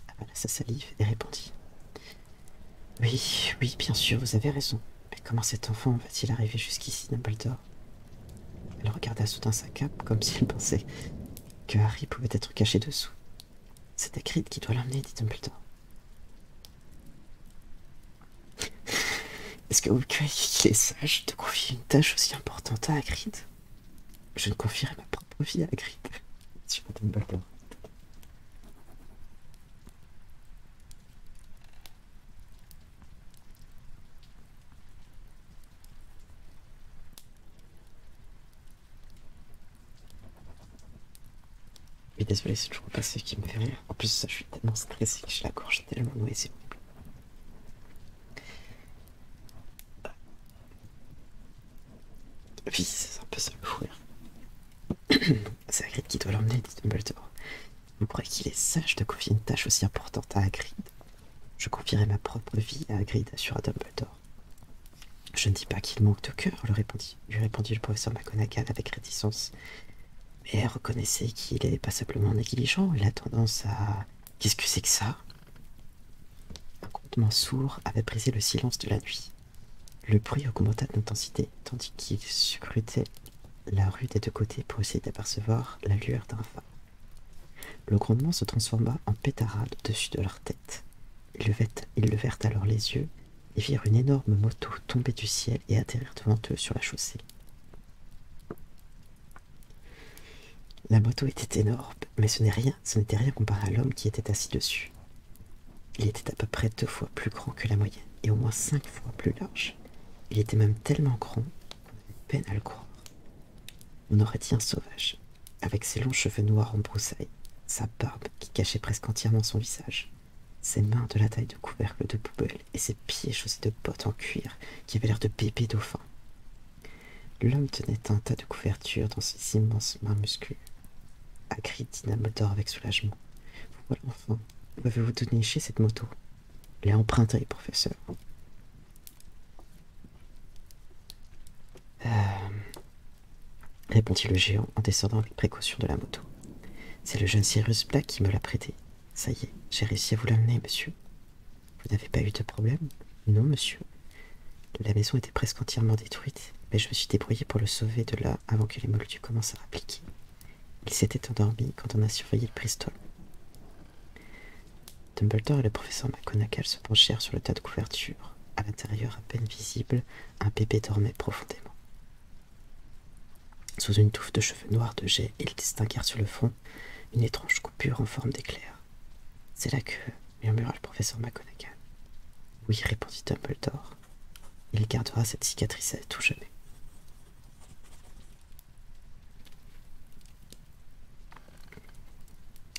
avala sa salive et répondit. Oui, oui, bien sûr, vous avez raison. Mais comment cet enfant va-t-il arriver jusqu'ici, Dumbledore? Elle regarda soudain sa cape comme s'il pensait que Harry pouvait être caché dessous. C'est Hagrid qui doit l'emmener, dit Dumbledore. Est-ce que vous croyez qu'il est sage de confier une tâche aussi importante à Hagrid? Je ne confierai ma propre vie à Hagrid, sur Dumbledore. Oui, désolé, c'est toujours pas ce qui me fait rire. En plus, ça, je suis tellement stressé que j'ai la gorge tellement nouée, c'est horrible. Oui, c'est un peu ça le fou rire. C'est Hagrid qui doit l'emmener, dit Dumbledore. Vous croyez qu'il est sage de confier une tâche aussi importante à Hagrid? Je confierai ma propre vie à Hagrid, assura Dumbledore. Je ne dis pas qu'il manque de cœur, lui répondit le professeur McGonagall avec réticence. Mais reconnaissez qu'il est passablement négligent, il a tendance à... Qu'est-ce que c'est que ça? Un grondement sourd avait brisé le silence de la nuit. Le bruit augmenta d'intensité, tandis qu'il scrutait la rue des deux côtés pour essayer d'apercevoir la lueur d'un phare. Le grondement se transforma en pétarade au-dessus de leur tête. Ils levèrent alors les yeux et virent une énorme moto tomber du ciel et atterrir devant eux sur la chaussée. La moto était énorme, mais ce n'était rien comparé à l'homme qui était assis dessus. Il était à peu près 2 fois plus grand que la moyenne, et au moins 5 fois plus large. Il était même tellement grand qu'on avait peine à le croire. On aurait dit un sauvage, avec ses longs cheveux noirs en broussailles, sa barbe qui cachait presque entièrement son visage, ses mains de la taille de couvercle de poubelle et ses pieds chaussés de bottes en cuir qui avaient l'air de bébés dauphins. L'homme tenait un tas de couvertures dans ses immenses mains musclées. Hagrid dit Dumbledore avec soulagement. Voilà enfin, où avez-vous déniché cette moto? Elle est empruntée, professeur. Répondit le géant en descendant avec précaution de la moto. C'est le jeune Sirius Black qui me l'a prêté. Ça y est, j'ai réussi à vous l'amener, monsieur. Vous n'avez pas eu de problème? Non, monsieur. La maison était presque entièrement détruite, mais je me suis débrouillé pour le sauver de là avant que les moldus commencent à appliquer. Il s'était endormi quand on a surveillé le Bristol. Dumbledore et le professeur McGonagall se penchèrent sur le tas de couvertures. À l'intérieur, à peine visible, un bébé dormait profondément. Sous une touffe de cheveux noirs de jet, ils distinguèrent sur le front une étrange coupure en forme d'éclair. C'est là que, murmura le professeur McGonagall. Oui, répondit Dumbledore. Il gardera cette cicatrice à tout jamais.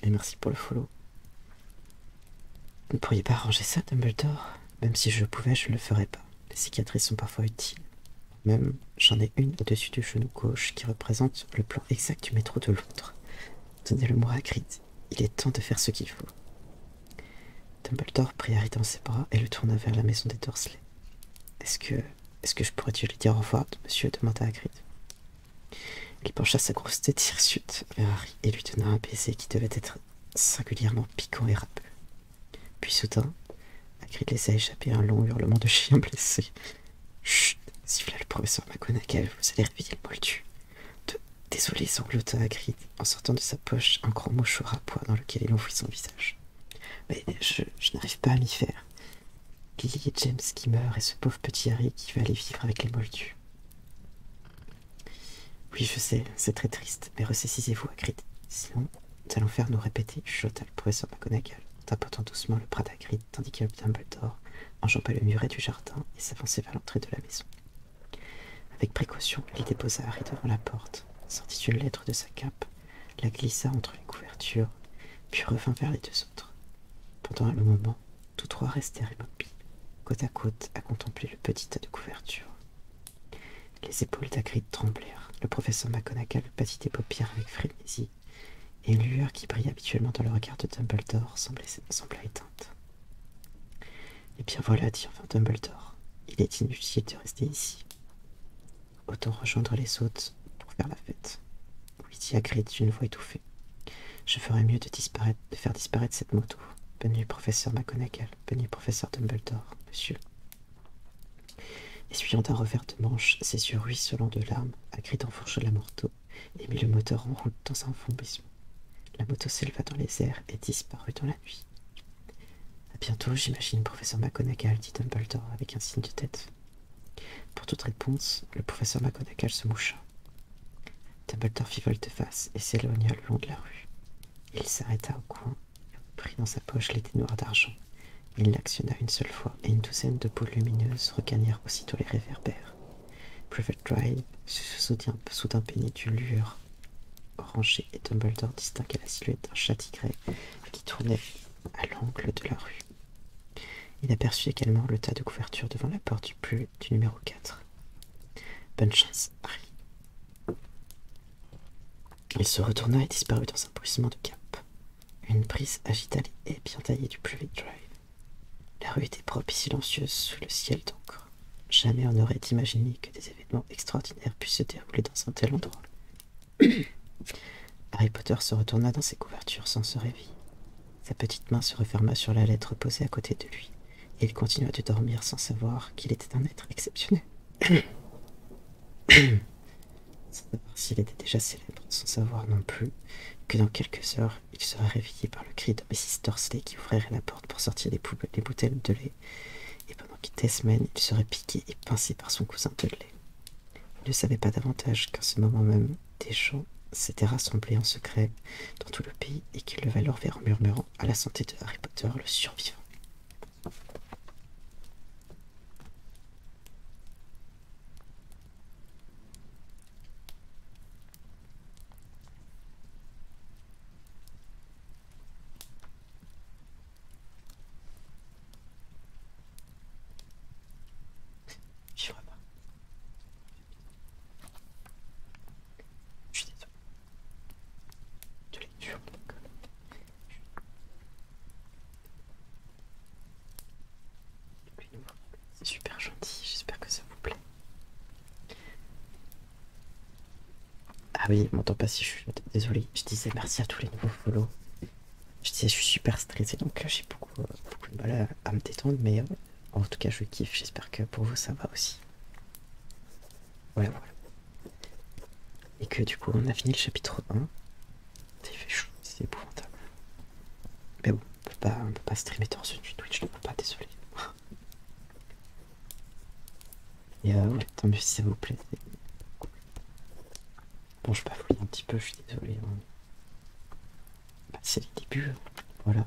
Et merci pour le follow. Vous ne pourriez pas arranger ça, Dumbledore? Même si je pouvais, je ne le ferais pas. Les cicatrices sont parfois utiles. Même, j'en ai une au-dessus du genou gauche qui représente le plan exact du métro de Londres. Donnez-le-moi, Hagrid. Il est temps de faire ce qu'il faut. Dumbledore prit Harry dans ses bras et le tourna vers la maison des Dursley. Est-ce que je pourrais lui dire au revoir, monsieur? Demanda Hagrid. Il pencha sa grosse tête hirsute vers Harry et lui donna un baiser qui devait être singulièrement piquant et râpeux. Puis soudain, Hagrid laissa échapper un long hurlement de chien blessé. Chut, siffla le professeur McGonagall, vous allez réveiller le moldu. Désolé, sanglota Hagrid, en sortant de sa poche un grand mouchoir à pois dans lequel il enfouit son visage. Mais je n'arrive pas à m'y faire. Lily et James qui meurent et ce pauvre petit Harry qui va aller vivre avec les moldus. Oui, je sais, c'est très triste, mais ressaisissez-vous, Hagrid. Sinon, nous allons faire nous répéter, chuchota le professeur McGonagall, tapotant doucement le bras d'Hagrid tandis que Dumbledore enjambait le muret du jardin et s'avançait vers l'entrée de la maison. Avec précaution, il déposa Harry devant la porte, sortit une lettre de sa cape, la glissa entre les couvertures, puis revint vers les deux autres. Pendant un long moment, tous trois restèrent immobiles, côte à côte, à contempler le petit tas de couvertures. Les épaules d'Hagrid tremblèrent, le professeur McGonagall battit des paupières avec frénésie, et une lueur qui brillait habituellement dans le regard de Dumbledore sembla éteinte. Eh bien voilà, dit enfin Dumbledore, il est inutile de rester ici. Autant rejoindre les autres pour faire la fête. Oui, dit Hagrid d'une voix étouffée. Je ferais mieux de faire disparaître cette moto. Bonne nuit, professeur McGonagall. Bonne nuit, professeur Dumbledore, monsieur. Essuyant d'un revers de manche, ses yeux ruisselants de larmes, Hagrid enfourcha la moto et mit le moteur en route dans un fondissement. La moto s'éleva dans les airs et disparut dans la nuit. À bientôt, j'imagine, professeur McGonagall, dit Dumbledore avec un signe de tête. Pour toute réponse, le professeur McGonagall se moucha. Dumbledore fit volte-face et s'éloigna le long de la rue. Il s'arrêta au coin et prit dans sa poche l'épée noire d'argent. Il l'actionna une seule fois et une douzaine de boules lumineuses regagnèrent aussitôt les réverbères. Privet Drive soudain peigné d'une lueur orangée et Dumbledore distingua la silhouette d'un chat tigré qui tournait à l'angle de la rue. Il aperçut également le tas de couvertures devant la porte du numéro 4. Bonne chance, Harry. Il se retourna et disparut dans un bruissement de cap. Une brise agita les haies bien taillées du Privet Drive. La rue était propre et silencieuse sous le ciel d'encre. Jamais on n'aurait imaginé que des événements extraordinaires puissent se dérouler dans un tel endroit. Harry Potter se retourna dans ses couvertures sans se réveiller. Sa petite main se referma sur la lettre posée à côté de lui, et il continua de dormir sans savoir qu'il était un être exceptionnel. Sans savoir s'il était déjà célèbre, sans savoir non plus que dans quelques heures, il serait réveillé par le cri de Mrs. Dursley qui ouvrirait la porte pour sortir les bouteilles de lait, et pendant des semaines, il serait piqué et pincé par son cousin Dudley. Il ne savait pas davantage qu'en ce moment même, des gens s'étaient rassemblés en secret dans tout le pays et qu'il levait leur verre en murmurant à la santé de Harry Potter, le survivant. Je suis désolé de lecture. C'est super gentil, j'espère que ça vous plaît. Ah oui, m'entends pas si je suis désolé. Je disais merci à tous les nouveaux follow. Je disais je suis super stressé donc j'ai beaucoup de mal à me détendre, mais en tout cas je kiffe. J'espère que pour vous ça va aussi. Voilà. Et que du coup on a fini le chapitre 1. c'est épouvantable. Mais bon, on peut pas streamer torse nu Twitch, je ne peux pas, désolé. Et ouais, tant mieux si ça vous plaît. Bon, je bafouille un petit peu, je suis désolé. Hein. Bah, c'est les débuts, voilà.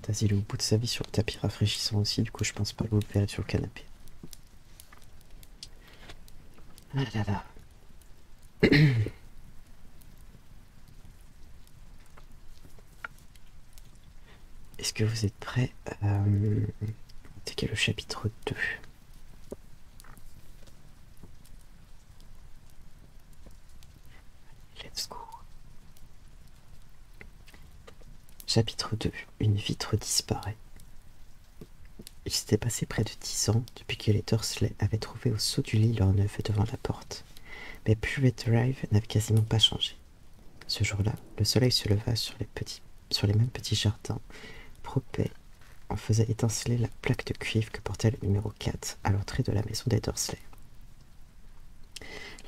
Taz, il est au bout de sa vie sur le tapis rafraîchissant aussi, du coup je pense pas vous le verrez sur le canapé. Ah là là. Est-ce que vous êtes prêts à attaquer le chapitre 2? Let's go. Chapitre 2. Une vitre disparaît. Il s'était passé près de 10 ans depuis que les Dursley avaient trouvé au saut du lit leur neveu devant la porte. Mais Purette Drive n'avait quasiment pas changé. Ce jour-là, le soleil se leva sur les mêmes petits jardins. Propet en faisait étinceler la plaque de cuivre que portait le numéro 4 à l'entrée de la maison des Dursley.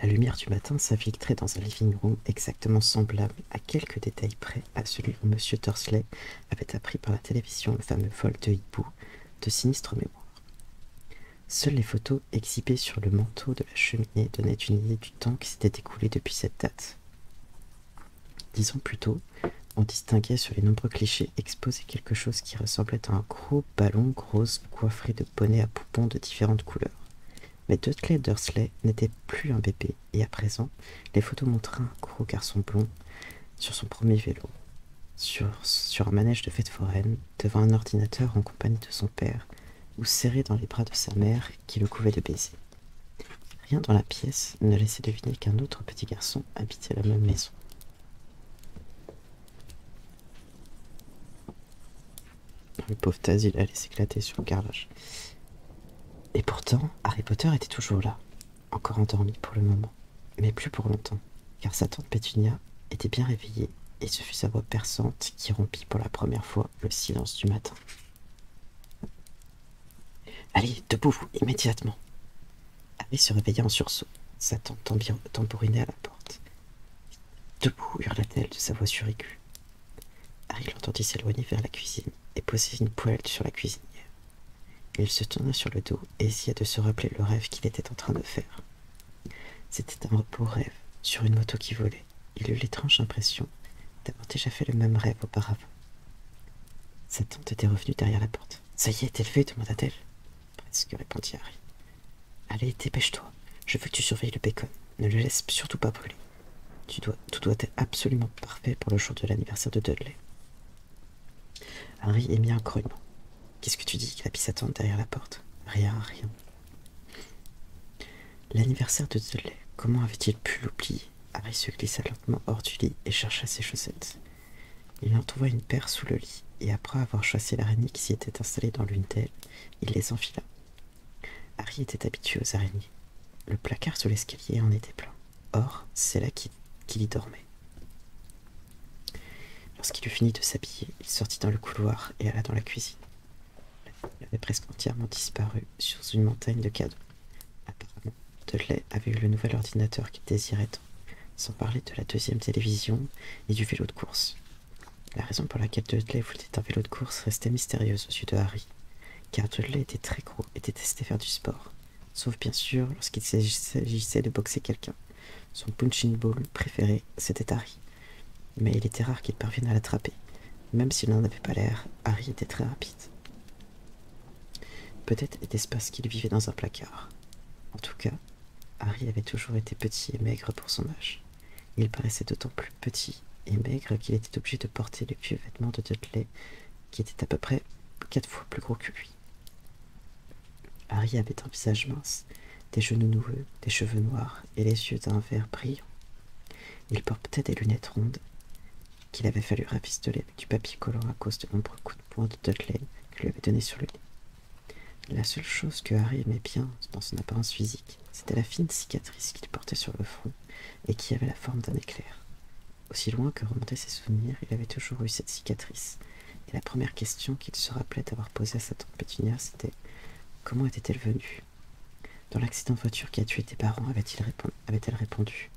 La lumière du matin s'infiltrait dans un living room exactement semblable à quelques détails près à celui où M. Dursley avait appris par la télévision le fameux vol de hibou de sinistre mémoire. Seules les photos exhibées sur le manteau de la cheminée donnaient une idée du temps qui s'était écoulé depuis cette date. 10 ans plus tôt, on distinguait sur les nombreux clichés exposés quelque chose qui ressemblait à un gros ballon rose coiffé de bonnets à poupons de différentes couleurs. Mais Dudley Dursley n'était plus un bébé, et à présent, les photos montraient un gros garçon blond sur son premier vélo, sur un manège de fête foraine, devant un ordinateur en compagnie de son père, ou serré dans les bras de sa mère qui le couvait de baisers. Rien dans la pièce ne laissait deviner qu'un autre petit garçon habitait la même maison. Le pauvre Taz, il allait s'éclater sur le carrelage. Et pourtant, Harry Potter était toujours là, encore endormi pour le moment, mais plus pour longtemps, car sa tante Pétunia était bien réveillée, et ce fut sa voix perçante qui rompit pour la première fois le silence du matin. « Allez, debout, immédiatement !» Harry se réveilla en sursaut. Sa tante tambourinait à la porte. « Debout !» hurla-t-elle de sa voix suraiguë. Harry l'entendit s'éloigner vers la cuisine et poser une poêle sur la cuisinière. Il se tourna sur le dos et essaya de se rappeler le rêve qu'il était en train de faire. C'était un beau rêve, sur une moto qui volait. Il eut l'étrange impression d'avoir déjà fait le même rêve auparavant. Sa tante était revenue derrière la porte. « Ça y est, t'es levé ?» demanda-t-elle. « Presque » répondit Harry. « Allez, dépêche-toi. Je veux que tu surveilles le bacon. Ne le laisse surtout pas brûler. Tout doit être absolument parfait pour le jour de l'anniversaire de Dudley. » Harry émit un grognement. « Qu'est-ce que tu dis ?» glapit sa tante derrière la porte. « Rien, rien. » L'anniversaire de Dudley, comment avait-il pu l'oublier? Harry se glissa lentement hors du lit et chercha ses chaussettes. Il en trouva une paire sous le lit, et après avoir chassé l'araignée qui s'y était installée dans l'une d'elles, il les enfila. Harry était habitué aux araignées. Le placard sous l'escalier en était plein. Or, c'est là qu'il y dormait. Lorsqu'il eut fini de s'habiller, il sortit dans le couloir et alla dans la cuisine. Il avait presque entièrement disparu sous une montagne de cadeaux. Apparemment, Dudley avait eu le nouvel ordinateur qu'il désirait tant, sans parler de la deuxième télévision et du vélo de course. La raison pour laquelle Dudley voulait un vélo de course restait mystérieuse aux yeux de Harry, car Dudley était très gros et détestait faire du sport, sauf bien sûr lorsqu'il s'agissait de boxer quelqu'un. Son punching ball préféré, c'était Harry, mais il était rare qu'il parvienne à l'attraper. Même s'il n'en avait pas l'air, Harry était très rapide. Peut-être était-ce parce qu'il vivait dans un placard. En tout cas, Harry avait toujours été petit et maigre pour son âge. Il paraissait d'autant plus petit et maigre qu'il était obligé de porter les vieux vêtements de Dudley, qui étaient à peu près 4 fois plus gros que lui. Harry avait un visage mince, des genoux noueux, des cheveux noirs et les yeux d'un vert brillant. Il portait des lunettes rondes qu'il avait fallu rafistoler avec du papier collant à cause de nombreux coups de poing de Dudley que lui avait donné sur le nez. La seule chose que Harry aimait bien dans son apparence physique, c'était la fine cicatrice qu'il portait sur le front et qui avait la forme d'un éclair. Aussi loin que remontaient ses souvenirs, il avait toujours eu cette cicatrice, et la première question qu'il se rappelait avoir posée à sa tante Pétunia, c'était comment était-elle venue? Dans l'accident de voiture qui a tué tes parents, avait-elle répondu?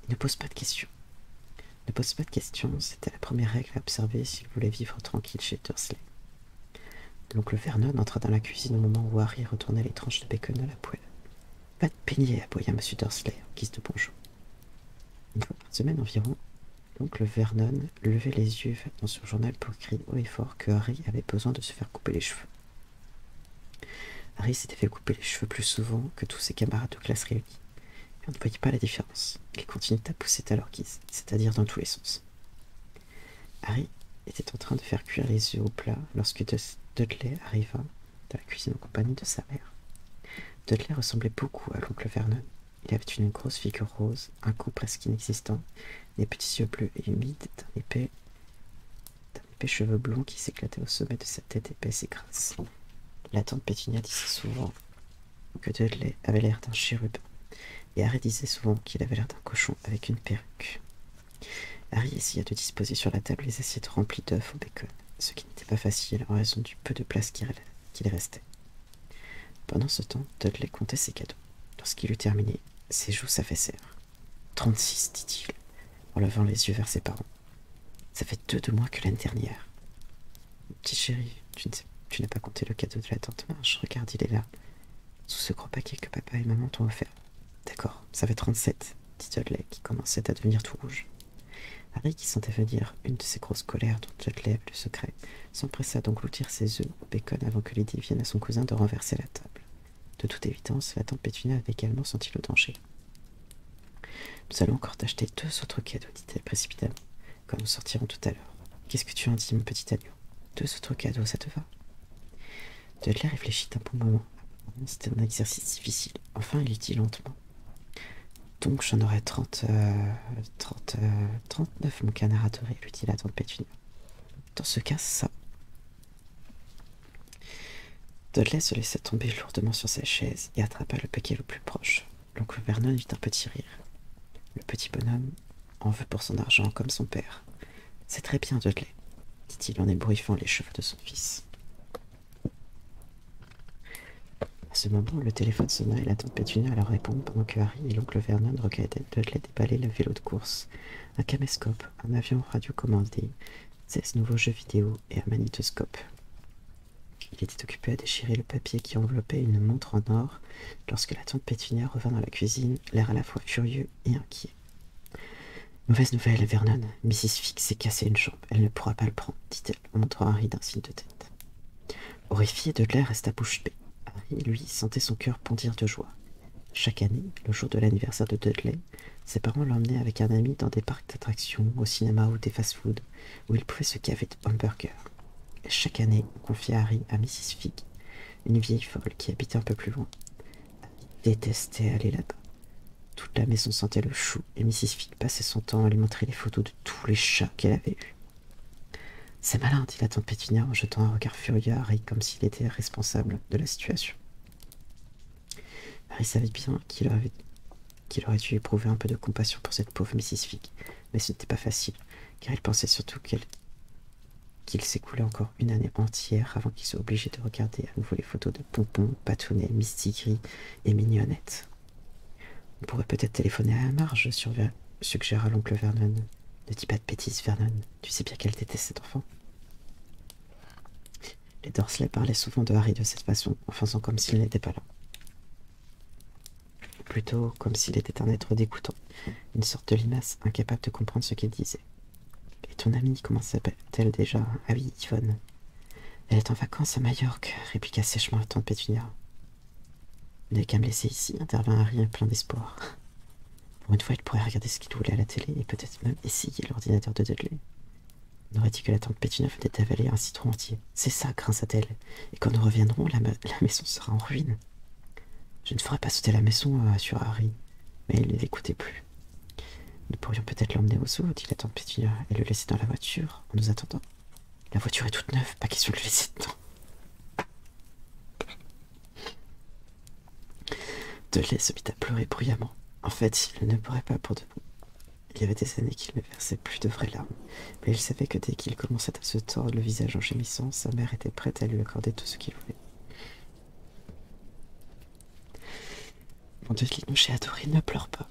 Ne pose pas de questions. Ne pose pas de questions, c'était la première règle à observer s'il voulait vivre tranquille chez Dursley. L'oncle Vernon entra dans la cuisine au moment où Harry retournait les tranches de bacon à la poêle. Pas de peigner, aboya M. Dursley en guise de bonjour. Une fois par semaine environ, l'oncle Vernon levait les yeux dans son journal pour crier haut et fort que Harry avait besoin de se faire couper les cheveux. Harry s'était fait couper les cheveux plus souvent que tous ses camarades de classe réunis, mais on ne voyait pas la différence. Il continuait à pousser à leur guise, c'est-à-dire dans tous les sens. Harry était en train de faire cuire les œufs au plat lorsque Dudley arriva dans la cuisine en compagnie de sa mère. Dudley ressemblait beaucoup à l'oncle Vernon. Il avait une grosse figure rose, un cou presque inexistant, des petits yeux bleus et humides, d'un épais cheveu blond qui s'éclatait au sommet de sa tête épaisse et grasse. La tante Pétunia disait souvent que Dudley avait l'air d'un chérubin, et Harry disait souvent qu'il avait l'air d'un cochon avec une perruque. Harry essaya de disposer sur la table les assiettes remplies d'œufs au bacon, ce qui n'était pas facile en raison du peu de place qu'il restait. Pendant ce temps, Dudley comptait ses cadeaux. Lorsqu'il eut terminé, ses joues s'affaissèrent. 36, dit-il, en levant les yeux vers ses parents. Ça fait 2 de moins que l'année dernière. Petit chéri, tu n'as pas compté le cadeau de la tante Marge. Regarde, il est là, sous ce gros paquet que papa et maman t'ont offert. D'accord, ça fait 37, dit Dudley, qui commençait à devenir tout rouge. Harry, qui sentait venir une de ces grosses colères dont Dudley avait le secret, s'empressa d'engloutir ses œufs au bacon avant que l'idée vienne à son cousin de renverser la table. De toute évidence, la tante Pétunia avait également senti le danger. Nous allons encore t'acheter 2 autres cadeaux, dit-elle précipitamment, quand nous sortirons tout à l'heure. Qu'est-ce que tu en dis, mon petit agneau? 2 autres cadeaux, ça te va? Dudley réfléchit un bon moment. C'était un exercice difficile. Enfin, il dit lentement. Donc j'en aurai 39, mon canard adoré, lui dit la tante Pétunia. Dans ce cas, ça. Dudley se laissa tomber lourdement sur sa chaise et attrapa le paquet le plus proche. L'oncle Vernon eut un petit rire. Le petit bonhomme en veut pour son argent comme son père. C'est très bien, Dudley, dit-il en ébouriffant les cheveux de son fils. À ce moment, le téléphone sonna et la tante Pétunia alla répondre pendant que Harry et l'oncle Vernon regardaient Dudley déballer le vélo de course, un caméscope, un avion radiocommandé, 16 nouveaux jeux vidéo et un magnétoscope. Il était occupé à déchirer le papier qui enveloppait une montre en or lorsque la tante Pétunia revint dans la cuisine, l'air à la fois furieux et inquiet. Mauvaise nouvelle, Vernon. Mrs. Figg s'est cassé une jambe. Elle ne pourra pas le prendre, dit-elle en montrant Harry d'un signe de tête. Horrifié, Dudley resta bouche bée. Harry, lui, sentait son cœur bondir de joie. Chaque année, le jour de l'anniversaire de Dudley, ses parents l'emmenaient avec un ami dans des parcs d'attractions, au cinéma ou des fast-foods, où il pouvait se gaver de hamburgers. Et chaque année, on confiait Harry à Mrs. Figg, une vieille folle qui habitait un peu plus loin. Harry détestait aller là-bas. Toute la maison sentait le chou, et Mrs. Figg passait son temps à lui montrer les photos de tous les chats qu'elle avait eus. C'est malin, dit la tante Pétunia en jetant un regard furieux à Harry comme s'il était responsable de la situation. Harry savait bien qu'il aurait dû éprouver un peu de compassion pour cette pauvre Mrs. Figg, mais ce n'était pas facile, car il pensait surtout qu'il s'écoulait encore une année entière avant qu'il soit obligé de regarder à nouveau les photos de Pompon, Patounet, Mistigris et Mignonnette. On pourrait peut-être téléphoner à Marge, suggéra l'oncle Vernon. Ne dis pas de bêtises, Vernon. Tu sais bien qu'elle déteste cet enfant. Les Dursley parlaient souvent de Harry de cette façon, en faisant comme s'il n'était pas là. Ou plutôt comme s'il était un être dégoûtant, une sorte de limace incapable de comprendre ce qu'il disait. Et ton amie, comment s'appelle-t-elle déjà? Ah oui, Yvonne. Elle est en vacances à Majorque, répliqua sèchement la tante Pétunia. Vous n'avez qu'à me laisser ici, intervint Harry plein d'espoir. Pour une fois, il pourrait regarder ce qu'il voulait à la télé et peut-être même essayer l'ordinateur de Dudley. On aurait dit que la tante Pétunia venait d'avaler un citron entier. C'est ça, grinça-t-elle. Et quand nous reviendrons, la maison sera en ruine. Je ne ferai pas sauter la maison, assura Harry, mais il ne l'écoutait plus. Nous pourrions peut-être l'emmener au zoo, dit la tante Pétunia, et le laisser dans la voiture, en nous attendant. La voiture est toute neuve, pas question de le laisser dedans. Dudley se mit à pleurer bruyamment. En fait, il ne pleurait pas pour de bon. Il y avait des années qu'il ne versait plus de vraies larmes, mais il savait que dès qu'il commençait à se tordre le visage en gémissant, sa mère était prête à lui accorder tout ce qu'il voulait. Mon Dudley, j'ai adoré, ne pleure pas.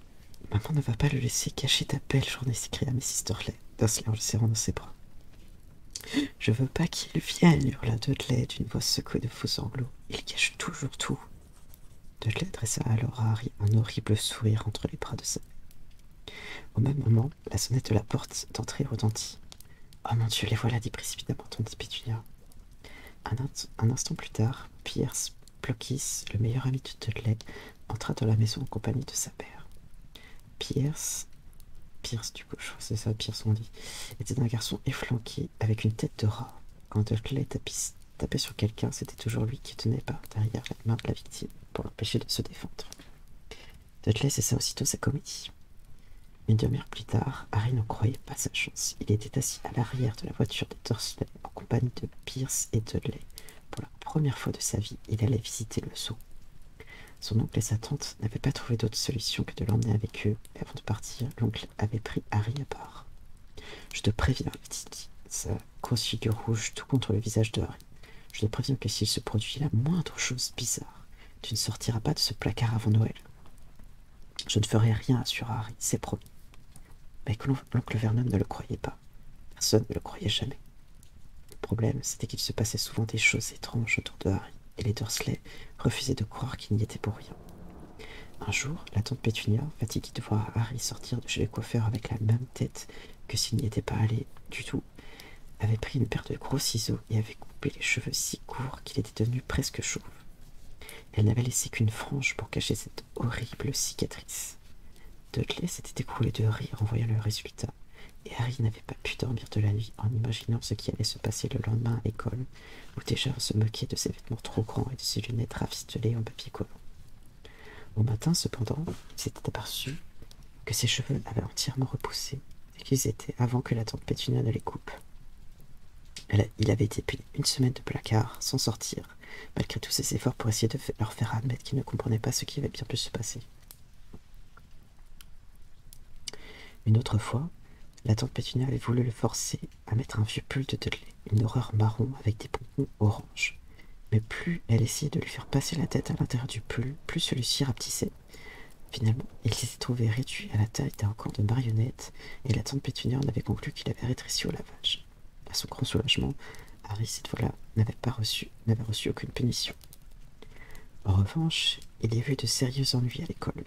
Maman ne va pas le laisser cacher ta belle journée, s'écria Mrs. Dursley en le serrant dans ses bras. Je veux pas qu'il vienne, hurla Dudley d'une voix secouée de faux sanglots. Il cache toujours tout. Dudley dressa alors à Harry un horrible sourire entre les bras de sa mère. Au même moment, la sonnette de la porte d'entrée retentit. Oh mon Dieu, les voilà, dit précipitamment tandis Pétunia. Un instant plus tard, Pierce Plokis, le meilleur ami de Dudley, entra dans la maison en compagnie de sa mère. Pierce du coup, je crois que c'est ça, Pierce on dit, était un garçon efflanqué avec une tête de rat. Quand Dudley tapait sur quelqu'un, c'était toujours lui qui tenait par derrière la main de la victime pour l'empêcher de se défendre. Dudley cessa aussitôt sa comédie. Une demi-heure plus tard, Harry n'en croyait pas sa chance. Il était assis à l'arrière de la voiture des Dursley en compagnie de Pierce et Dudley. Pour la première fois de sa vie, il allait visiter le zoo. Son oncle et sa tante n'avaient pas trouvé d'autre solution que de l'emmener avec eux, et avant de partir, l'oncle avait pris Harry à part. Je te préviens, dit sa grosse figure rouge tout contre le visage de Harry. Je te préviens que s'il se produit la moindre chose bizarre, tu ne sortiras pas de ce placard avant Noël. Je ne ferai rien, assura Harry, c'est promis. Mais l'oncle Vernon ne le croyait pas. Personne ne le croyait jamais. Le problème, c'était qu'il se passait souvent des choses étranges autour de Harry, et les Dursley refusaient de croire qu'il n'y était pour rien. Un jour, la tante Pétunia, fatiguée de voir Harry sortir de chez le coiffeur avec la même tête que s'il n'y était pas allé du tout, avait pris une paire de gros ciseaux et avait coupé les cheveux si courts qu'il était devenu presque chauve. Elle n'avait laissé qu'une frange pour cacher cette horrible cicatrice. Dudley s'était écroulé de rire en voyant le résultat, et Harry n'avait pas pu dormir de la nuit en imaginant ce qui allait se passer le lendemain à l'école, où déjà on se moquait de ses vêtements trop grands et de ses lunettes rafistolées en papier collant. Au matin, cependant, il s'était aperçu que ses cheveux avaient entièrement repoussé et qu'ils étaient avant que la tante Pétunia ne les coupe. Il avait été puni une semaine de placard sans sortir, malgré tous ses efforts pour essayer de leur faire admettre qu'il ne comprenait pas ce qui avait bien pu se passer. Une autre fois, la tante Pétunia avait voulu le forcer à mettre un vieux pull de Dudley, une horreur marron avec des pompons orange. Mais plus elle essayait de lui faire passer la tête à l'intérieur du pull, plus celui-ci rapetissait. Finalement, il s'était trouvé réduit à la taille d'un camp de marionnettes, et la tante Pétunia en avait conclu qu'il avait rétréci au lavage. À son grand soulagement, Harry, cette fois-là, n'avait reçu aucune punition. En revanche, il y avait eu de sérieux ennuis à l'école.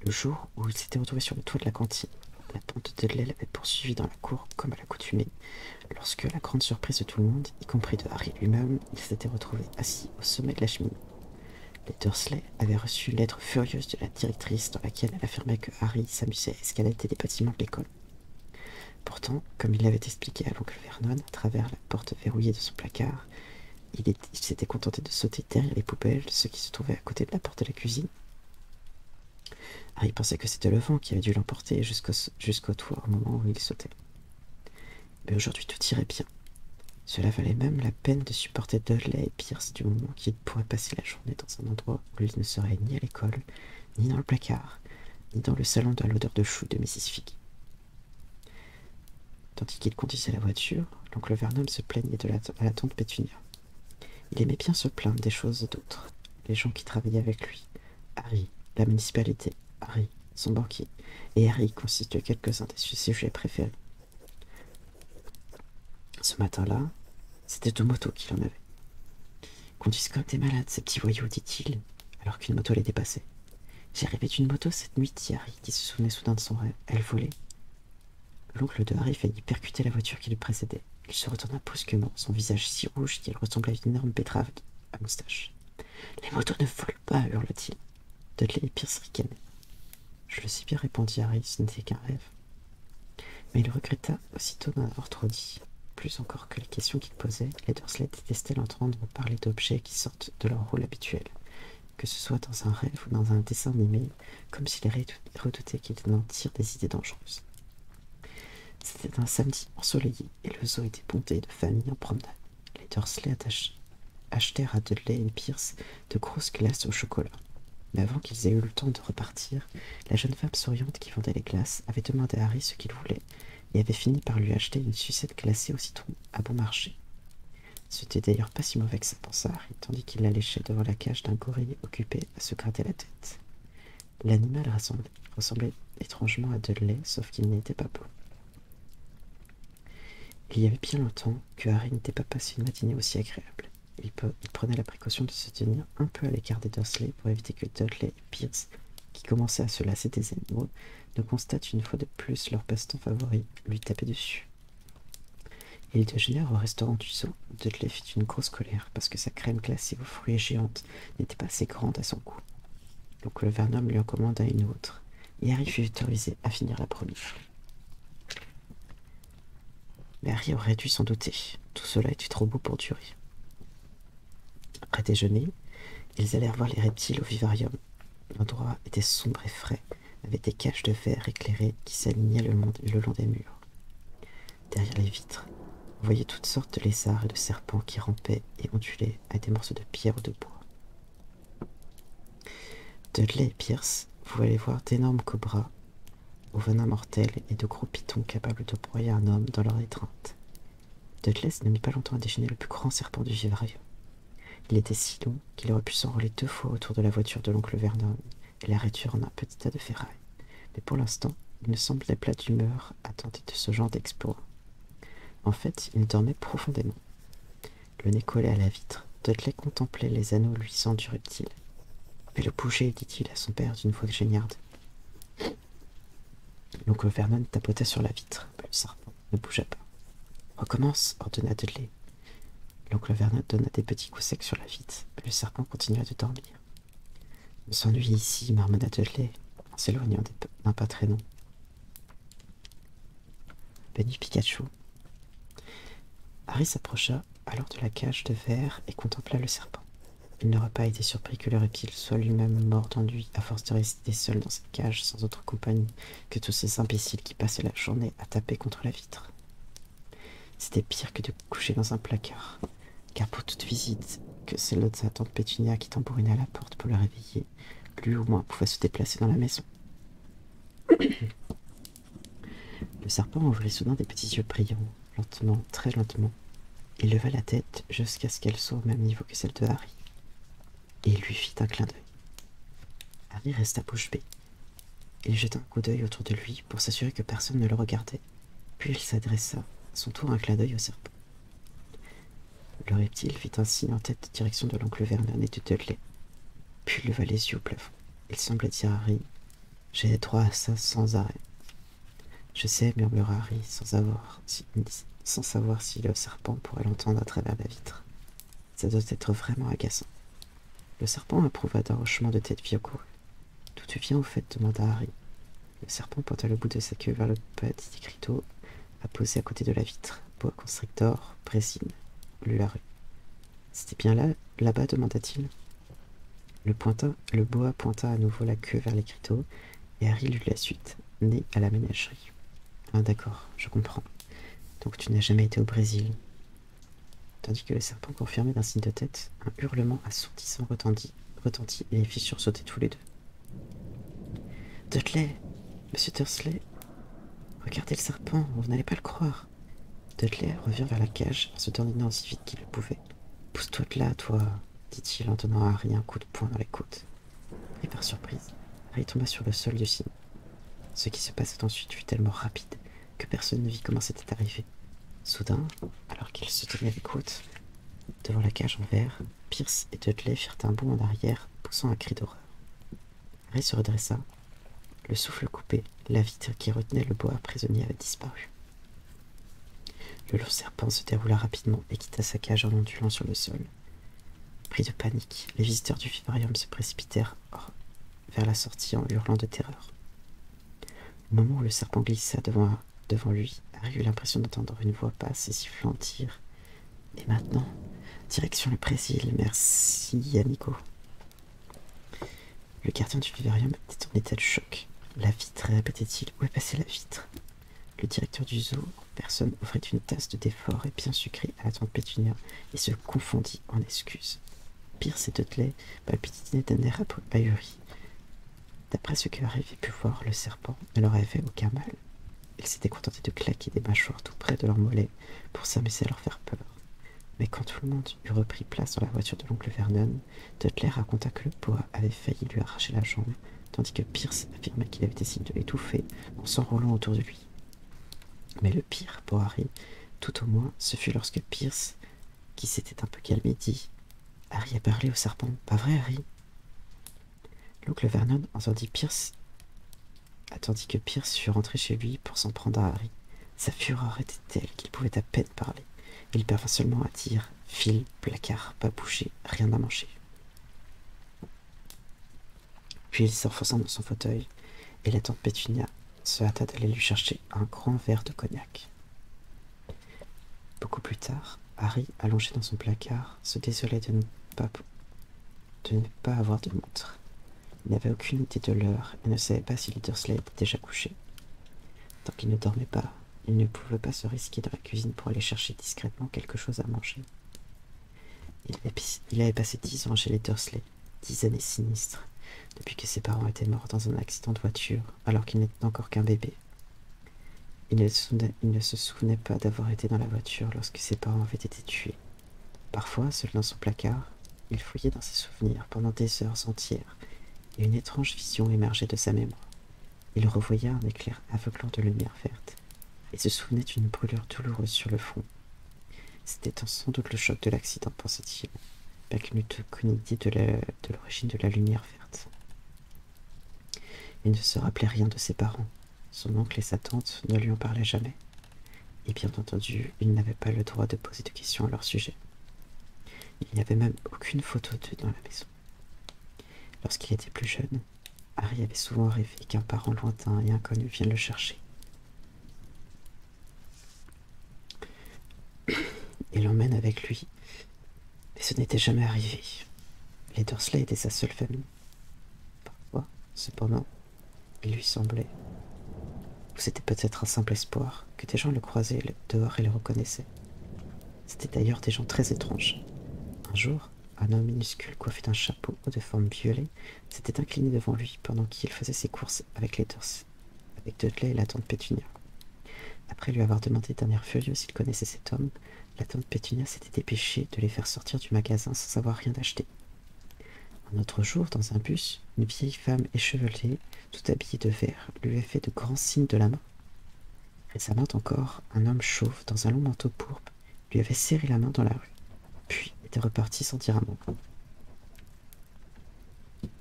Le jour où il s'était retrouvé sur le toit de la cantine, la tante Dudley l'avait poursuivi dans la cour comme à l'accoutumée, lorsque, à la grande surprise de tout le monde, y compris de Harry lui-même, il s'était retrouvé assis au sommet de la cheminée. Les Dursley avaient reçu une lettre furieuse de la directrice dans laquelle elle affirmait que Harry s'amusait à escalader les bâtiments de l'école. Pourtant, comme il l'avait expliqué à l'oncle Vernon à travers la porte verrouillée de son placard, il s'était contenté de sauter derrière les poubelles, ce qui se trouvait à côté de la porte de la cuisine. Harry pensait que c'était le vent qui avait dû l'emporter jusqu'au toit au moment où il sautait. Mais aujourd'hui tout irait bien. Cela valait même la peine de supporter Dudley et Pierce du moment qu'ils pourraient passer la journée dans un endroit où ils ne seraient ni à l'école, ni dans le placard, ni dans le salon à l'odeur de choux de Mrs. Figg. Tandis qu'il conduisait la voiture, l'oncle Vernon se plaignait à la tante Pétunia. Il aimait bien se plaindre des choses d'autres, les gens qui travaillaient avec lui, Harry, la municipalité, Harry, son banquier, et Harry constituaient quelques-uns de ses sujets préférés. Ce matin-là, c'était deux motos qu'il en avait. « Conduisent comme des malades, ces petits voyous, dit-il, alors qu'une moto les dépassait. J'ai rêvé d'une moto cette nuit, dit Harry, qui se souvenait soudain de son rêve. Elle volait. » L'oncle de Harry faillit percuter la voiture qui le précédait. Il se retourna brusquement, son visage si rouge qu'elle ressemblait à une énorme betterave à moustache. « Les motos ne volent pas, hurla-t-il. Dudley et Pierce ricanaient. « Je le sais bien, répondit Harry, ce n'était qu'un rêve. » Mais il regretta aussitôt d'en avoir trop dit. Plus encore que les questions qu'il posait, les Dursley détestaient l'entendre parler d'objets qui sortent de leur rôle habituel, que ce soit dans un rêve ou dans un dessin animé, comme s'ils redoutaient qu'ils en tirent des idées dangereuses. C'était un samedi ensoleillé, et le zoo était bondé de familles en promenade. Les Dursley achetèrent à Dudley et Pierce de grosses glaces au chocolat. Mais avant qu'ils aient eu le temps de repartir, la jeune femme souriante qui vendait les glaces avait demandé à Harry ce qu'il voulait et avait fini par lui acheter une sucette glacée au citron à bon marché. C'était d'ailleurs pas si mauvais que ça, pensa Harry, tandis qu'il la léchait devant la cage d'un gorille occupé à se gratter la tête. L'animal ressemblait étrangement à Dudley, sauf qu'il n'était pas beau. Il y avait bien longtemps que Harry n'était pas passé une matinée aussi agréable. Il prenait la précaution de se tenir un peu à l'écart des Dursley pour éviter que Dudley et Pierce, qui commençaient à se lasser des animaux, ne constatent une fois de plus leur passe-temps favori, lui taper dessus. Ils déjeunèrent au restaurant du zoo. Dudley fit une grosse colère parce que sa crème glacée aux fruits géante n'était pas assez grande à son goût. L'oncle Vernon lui en commanda une autre, et Harry fut autorisé à finir la première. Mais Harry aurait dû s'en douter. Tout cela était trop beau pour durer. Après déjeuner, ils allèrent voir les reptiles au vivarium. L'endroit était sombre et frais, avec des cages de verre éclairées qui s'alignaient le long des murs. Derrière les vitres, on voyait toutes sortes de lézards et de serpents qui rampaient et ondulaient avec des morceaux de pierre ou de bois. Dudley et Pierce pouvaient aller voir d'énormes cobras au venin mortel et de gros pitons capables de broyer un homme dans leur étreinte. Dudley ne mit pas longtemps à déchaîner le plus grand serpent du vivarium. Il était si long qu'il aurait pu s'enrouler 2 fois autour de la voiture de l'oncle Vernon et la réduire en un petit tas de ferraille. Mais pour l'instant, il ne semblait pas d'humeur à tenter de ce genre d'exploit. En fait, il dormait profondément. Le nez collé à la vitre, Dudley contemplait les anneaux luisants du reptile. « Mais le bouger, dit-il à son père d'une voix géniarde. L'oncle Vernon tapota sur la vitre, mais le serpent ne bougea pas. « Recommence, ordonna Dudley. L'oncle Vernon donna des petits coups secs sur la vitre, mais le serpent continua de dormir. « On s'ennuie ici, marmonna Dudley, en s'éloignant d'un pas très long. Bonne nuit, Pikachu. » Harry s'approcha alors de la cage de verre et contempla le serpent. Il n'aurait pas été surpris que le reptile soit lui-même mort d'ennui à force de rester seul dans cette cage sans autre compagnie que tous ces imbéciles qui passaient la journée à taper contre la vitre. C'était pire que de coucher dans un placard, car pour toute visite, que celle de sa tante Pétunia qui tambourinait à la porte pour le réveiller, lui au moins pouvait se déplacer dans la maison. Le serpent ouvrit soudain des petits yeux brillants, lentement, très lentement. Il leva la tête jusqu'à ce qu'elle soit au même niveau que celle de Harry, et il lui fit un clin d'œil. Harry resta bouche bée. Il jeta un coup d'œil autour de lui pour s'assurer que personne ne le regardait, puis il s'adressa à son tour un clin d'œil au serpent. Le reptile fit un signe en tête en direction de l'oncle Vernon et de Dudley, puis il leva les yeux au plafond. Il semblait dire à Harry « J'ai droit à ça sans arrêt. » « Je sais, murmura Harry, sans savoir si le serpent pourrait l'entendre à travers la vitre. Ça doit être vraiment agaçant. Le serpent approuva d'un hochement de tête vigoureux. « D'où tu viens, au fait ?» demanda Harry. Le serpent pointa le bout de sa queue vers le petit écriteau apposé à côté de la vitre. « Boa constrictor, Brésil, lut la rue. »« C'était bien là-bas ?» demanda-t-il. Le boa pointa à nouveau la queue vers l'écriteau, et Harry lut la suite. « Né à la ménagerie. » « Ah d'accord, je comprends. Donc tu n'as jamais été au Brésil. » Tandis que le serpent confirmait d'un signe de tête, un hurlement assourdissant retentit et les fit sursauter tous les deux. « Dudley, monsieur Dursley, regardez le serpent, vous n'allez pas le croire. » Dudley revint vers la cage en se tournant aussi vite qu'il le pouvait. « Pousse-toi de là, toi, dit-il en donnant à Harry un coup de poing dans les côtes. Pris par surprise, Harry tomba sur le sol du cime. Ce qui se passait ensuite fut tellement rapide que personne ne vit comment c'était arrivé. Soudain, alors qu'il se tenait les côtes devant la cage en verre, Pierce et Dudley firent un bond en arrière, poussant un cri d'horreur. Harry se redressa. Le souffle coupé, la vitre qui retenait le boa prisonnier avait disparu. Le lourd serpent se déroula rapidement et quitta sa cage en ondulant sur le sol. Pris de panique, les visiteurs du vivarium se précipitèrent vers la sortie en hurlant de terreur. Au moment où le serpent glissa devant lui, Harry eut l'impression d'entendre une voix basse et sifflante dire « Et maintenant, direction le Brésil, merci, amigo. » Le gardien du vivarium était en état de choc. « La vitre !» répétait-il. « Où est passée la vitre ?» Le directeur du zoo en personne offrit une tasse de thé fort et bien sucré à la tante Pétunia et se confondit en excuses. Pierce et Dudley palpitaient d'un air ahuri. D'après ce que Harry avait pu voir, le serpent ne leur avait fait aucun mal. Il s'était contenté de claquer des mâchoires tout près de leurs mollets pour s'amuser à leur faire peur. Mais quand tout le monde eut repris place dans la voiture de l'oncle Vernon, Dudley raconta que le boa avait failli lui arracher la jambe, tandis que Pierce affirmait qu'il avait essayé de l'étouffer en s'enroulant autour de lui. Mais le pire pour Harry, tout au moins, ce fut lorsque Pierce, qui s'était un peu calmé, dit « Harry a parlé au serpent, pas vrai, Harry ?» L'oncle Vernon entendit attendit que Pierce fût rentré chez lui pour s'en prendre à Harry. Sa fureur était telle qu'il pouvait à peine parler. Il parvint seulement à dire « File, placard, pas bouger, rien à manger. » Puis il s'enfonça dans son fauteuil, et la tante Pétunia se hâta d'aller lui chercher un grand verre de cognac. Beaucoup plus tard, Harry, allongé dans son placard, se désolait de ne pas avoir de montre. Il n'avait aucune idée de l'heure et ne savait pas si les Dursley étaient déjà couchés. Tant qu'il ne dormait pas, il ne pouvait pas se risquer dans la cuisine pour aller chercher discrètement quelque chose à manger. Il avait passé 10 ans chez les Dursley, 10 années sinistres, depuis que ses parents étaient morts dans un accident de voiture alors qu'il n'était encore qu'un bébé. Il ne se souvenait pas d'avoir été dans la voiture lorsque ses parents avaient été tués. Parfois, seul dans son placard, il fouillait dans ses souvenirs pendant des heures entières, et une étrange vision émergeait de sa mémoire. Il revoyait un éclair aveuglant de lumière verte, et se souvenait d'une brûlure douloureuse sur le front. C'était sans doute le choc de l'accident, pensait-il, bien qu'il n'eût aucune idée de l'origine de la lumière verte. Il ne se rappelait rien de ses parents. Son oncle et sa tante ne lui en parlaient jamais. Et bien entendu, il n'avait pas le droit de poser de questions à leur sujet. Il n'y avait même aucune photo d'eux dans la maison. Lorsqu'il était plus jeune, Harry avait souvent rêvé qu'un parent lointain et inconnu vienne le chercher et l'emmène avec lui, mais ce n'était jamais arrivé. Les Dursley étaient sa seule famille. Parfois, cependant, il lui semblait, ou c'était peut-être un simple espoir, que des gens le croisaient dehors et le reconnaissaient. C'étaient d'ailleurs des gens très étranges. Un jour, un homme minuscule coiffé d'un chapeau de forme violet s'était incliné devant lui pendant qu'il faisait ses courses avec avec Dudley et la tante Pétunia. Après lui avoir demandé d'un air furieux s'il connaissait cet homme, la tante Pétunia s'était dépêchée de les faire sortir du magasin sans avoir rien acheté. Un autre jour, dans un bus, une vieille femme échevelée, tout habillée de vert, lui avait fait de grands signes de la main. Récemment encore, un homme chauve, dans un long manteau pourpre, lui avait serré la main dans la rue, puis était reparti sans dire un mot.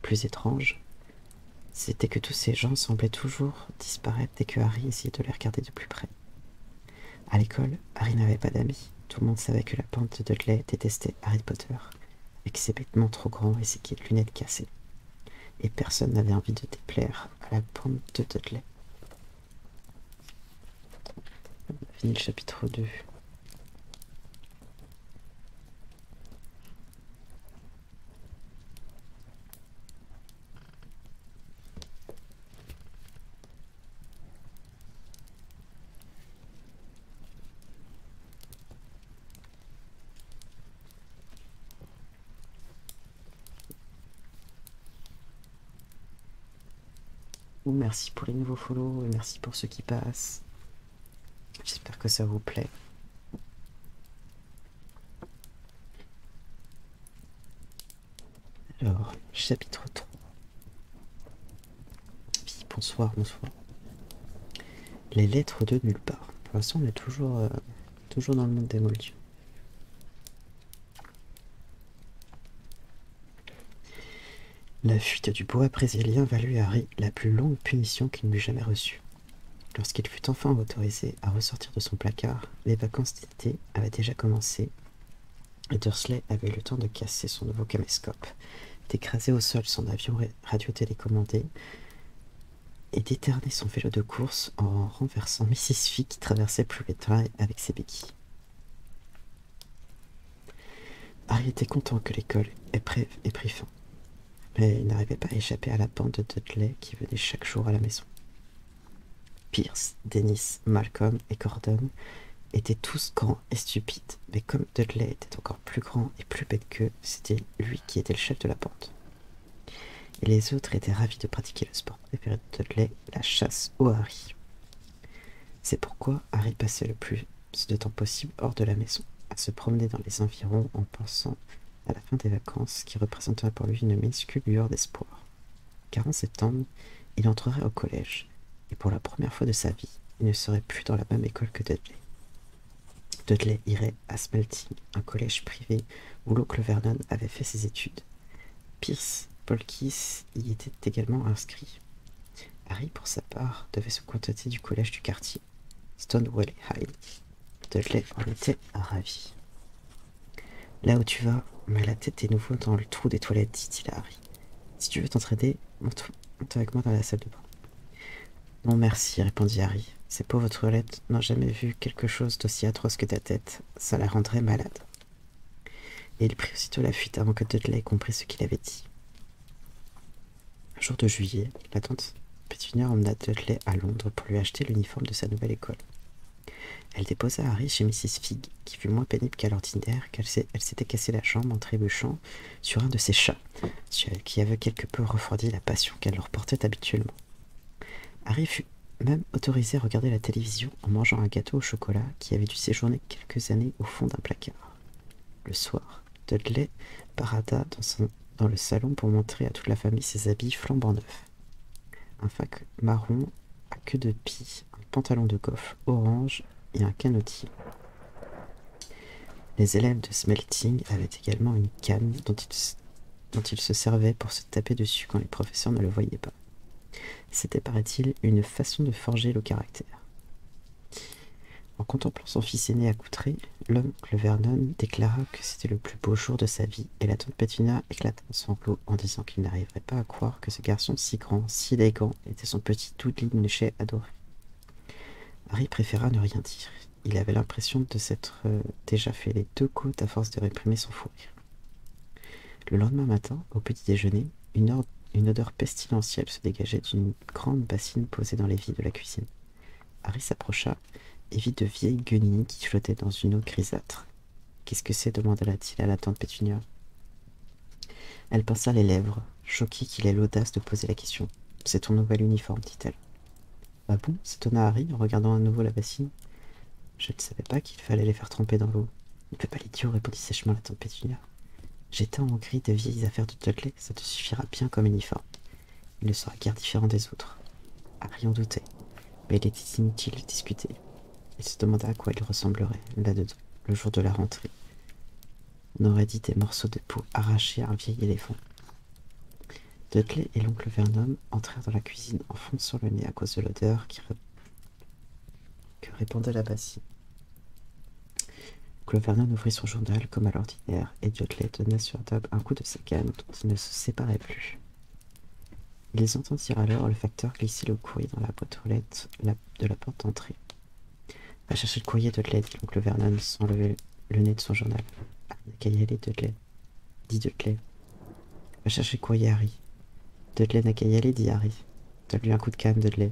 Plus étrange, c'était que tous ces gens semblaient toujours disparaître dès que Harry essayait de les regarder de plus près. À l'école, Harry n'avait pas d'amis. Tout le monde savait que la bande de Dudley détestait Harry Potter, avec ses vêtements trop grands et ses lunettes cassées. Et personne n'avait envie de déplaire à la bande de Dudley. On a fini le chapitre 2. Merci pour les nouveaux follow et merci pour ceux qui passent. J'espère que ça vous plaît. Alors, chapitre 3. Oui, bonsoir. Les lettres de nulle part. Pour l'instant, on est toujours dans le monde des moldus. La fuite du boa brésilien valut à Harry la plus longue punition qu'il n'eût jamais reçue. Lorsqu'il fut enfin autorisé à ressortir de son placard, les vacances d'été avaient déjà commencé et Dursley avait eu le temps de casser son nouveau caméscope, d'écraser au sol son avion radio-télécommandé et d'éterner son vélo de course en renversant Mrs. Fee qui traversait plus les trains avec ses béquilles. Harry était content que l'école ait pris fin, mais il n'arrivait pas à échapper à la bande de Dudley qui venait chaque jour à la maison. Pierce, Dennis, Malcolm et Gordon étaient tous grands et stupides, mais comme Dudley était encore plus grand et plus bête qu'eux, c'était lui qui était le chef de la bande. et les autres étaient ravis de pratiquer le sport préféré de Dudley, la chasse au Harry. C'est pourquoi Harry passait le plus de temps possible hors de la maison, à se promener dans les environs en pensant à la fin des vacances qui représenterait pour lui une minuscule lueur d'espoir. Car en septembre, il entrerait au collège, et pour la première fois de sa vie, il ne serait plus dans la même école que Dudley. Dudley irait à Smelting, un collège privé où l'oncle Vernon avait fait ses études. Pierce Polkiss y était également inscrit. Harry, pour sa part, devait se contenter du collège du quartier, Stonewall High. Dudley en était ravi. Là où tu vas, mets la tête de nouveau dans le trou des toilettes, dit-il à Harry. Si tu veux t'entraider, monte avec moi dans la salle de bain. Non merci, répondit Harry. Ces pauvres toilettes n'ont jamais vu quelque chose d'aussi atroce que ta tête. Ça la rendrait malade. Et il prit aussitôt la fuite avant que Dudley ait compris ce qu'il avait dit. Un jour de juillet, la tante Pétunia emmena Dudley à Londres pour lui acheter l'uniforme de sa nouvelle école. Elle déposa Harry chez Mrs. Figg, qui fut moins pénible qu'à l'ordinaire, car elle s'était cassé la jambe en trébuchant sur un de ses chats, qui avait quelque peu refroidi la passion qu'elle leur portait habituellement. Harry fut même autorisé à regarder la télévision en mangeant un gâteau au chocolat qui avait dû séjourner quelques années au fond d'un placard. Le soir, Dudley parada dans le salon pour montrer à toute la famille ses habits flambant neufs. Un fac marron à queue de pie, un pantalon de goff orange et un canotier. Les élèves de Smelting avaient également une canne dont ils se servaient pour se taper dessus quand les professeurs ne le voyaient pas. C'était, paraît-il, une façon de forger le caractère. En contemplant son fils aîné accoutré, l'oncle Vernon déclara que c'était le plus beau jour de sa vie, et la tante Pétunia éclata en sanglots en disant qu'il n'arriverait pas à croire que ce garçon si grand, si élégant, était son petit Dudley adoré. Harry préféra ne rien dire. Il avait l'impression de s'être déjà fait les 2 côtes à force de réprimer son fou rire. Le lendemain matin, au petit déjeuner, une odeur pestilentielle se dégageait d'une grande bassine posée dans l'évier de la cuisine. Harry s'approcha et vit de vieilles guenilles qui flottaient dans une eau grisâtre. « Qu'est-ce que c'est » demanda-t-il à la tante Pétunia. Elle pinça les lèvres, choquée qu'il ait l'audace de poser la question. « C'est ton nouvel uniforme, dit-elle. »« Ah bon » s'étonna Harry en regardant à nouveau la bassine. « Je ne savais pas qu'il fallait les faire tremper dans l'eau. »« Ne fais pas l'idiot, répondit sèchement la tante Pétunia. J'ai tant en gris de vieilles affaires de Dudley, ça te suffira bien comme uniforme. Il ne sera guère différent des autres. » Harry en doutait, mais il était inutile de discuter. Il se demanda à quoi il ressemblerait, là-dedans, le jour de la rentrée. On aurait dit des morceaux de peau arrachés à un vieil éléphant. Dudley et l'oncle Vernon entrèrent dans la cuisine en fronçant le nez à cause de l'odeur que répandait la bassine. Oncle Vernon ouvrit son journal comme à l'ordinaire, et Dudley donna sur la table un coup de sa canne dont il ne se séparait plus. Ils entendirent alors le facteur glisser le courrier dans la boîte aux lettres de la porte d'entrée. « Va chercher le courrier, Dudley, dit l'oncle Vernon sans lever le nez de son journal. « Harry n'a qu'à y aller, Dudley, dit Dudley. Va chercher le courrier, Harry. Dudley n'a qu'à y aller, dit Harry. Donne-lui un coup de canne, Dudley.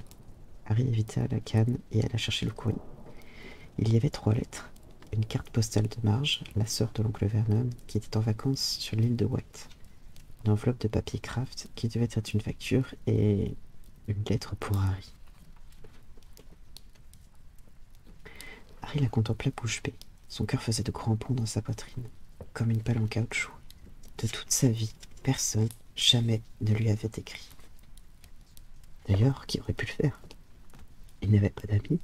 Harry évita la canne et alla chercher le courrier. Il y avait 3 lettres. Une carte postale de Marge, la sœur de l'oncle Vernon, qui était en vacances sur l'île de White. Une enveloppe de papier craft qui devait être une facture et une lettre pour Harry. Harry la contempla bouche bée. Son cœur faisait de grands bonds dans sa poitrine, comme une pelle en caoutchouc. De toute sa vie, personne, jamais, ne lui avait écrit. D'ailleurs, qui aurait pu le faire? Il n'avait pas d'amis,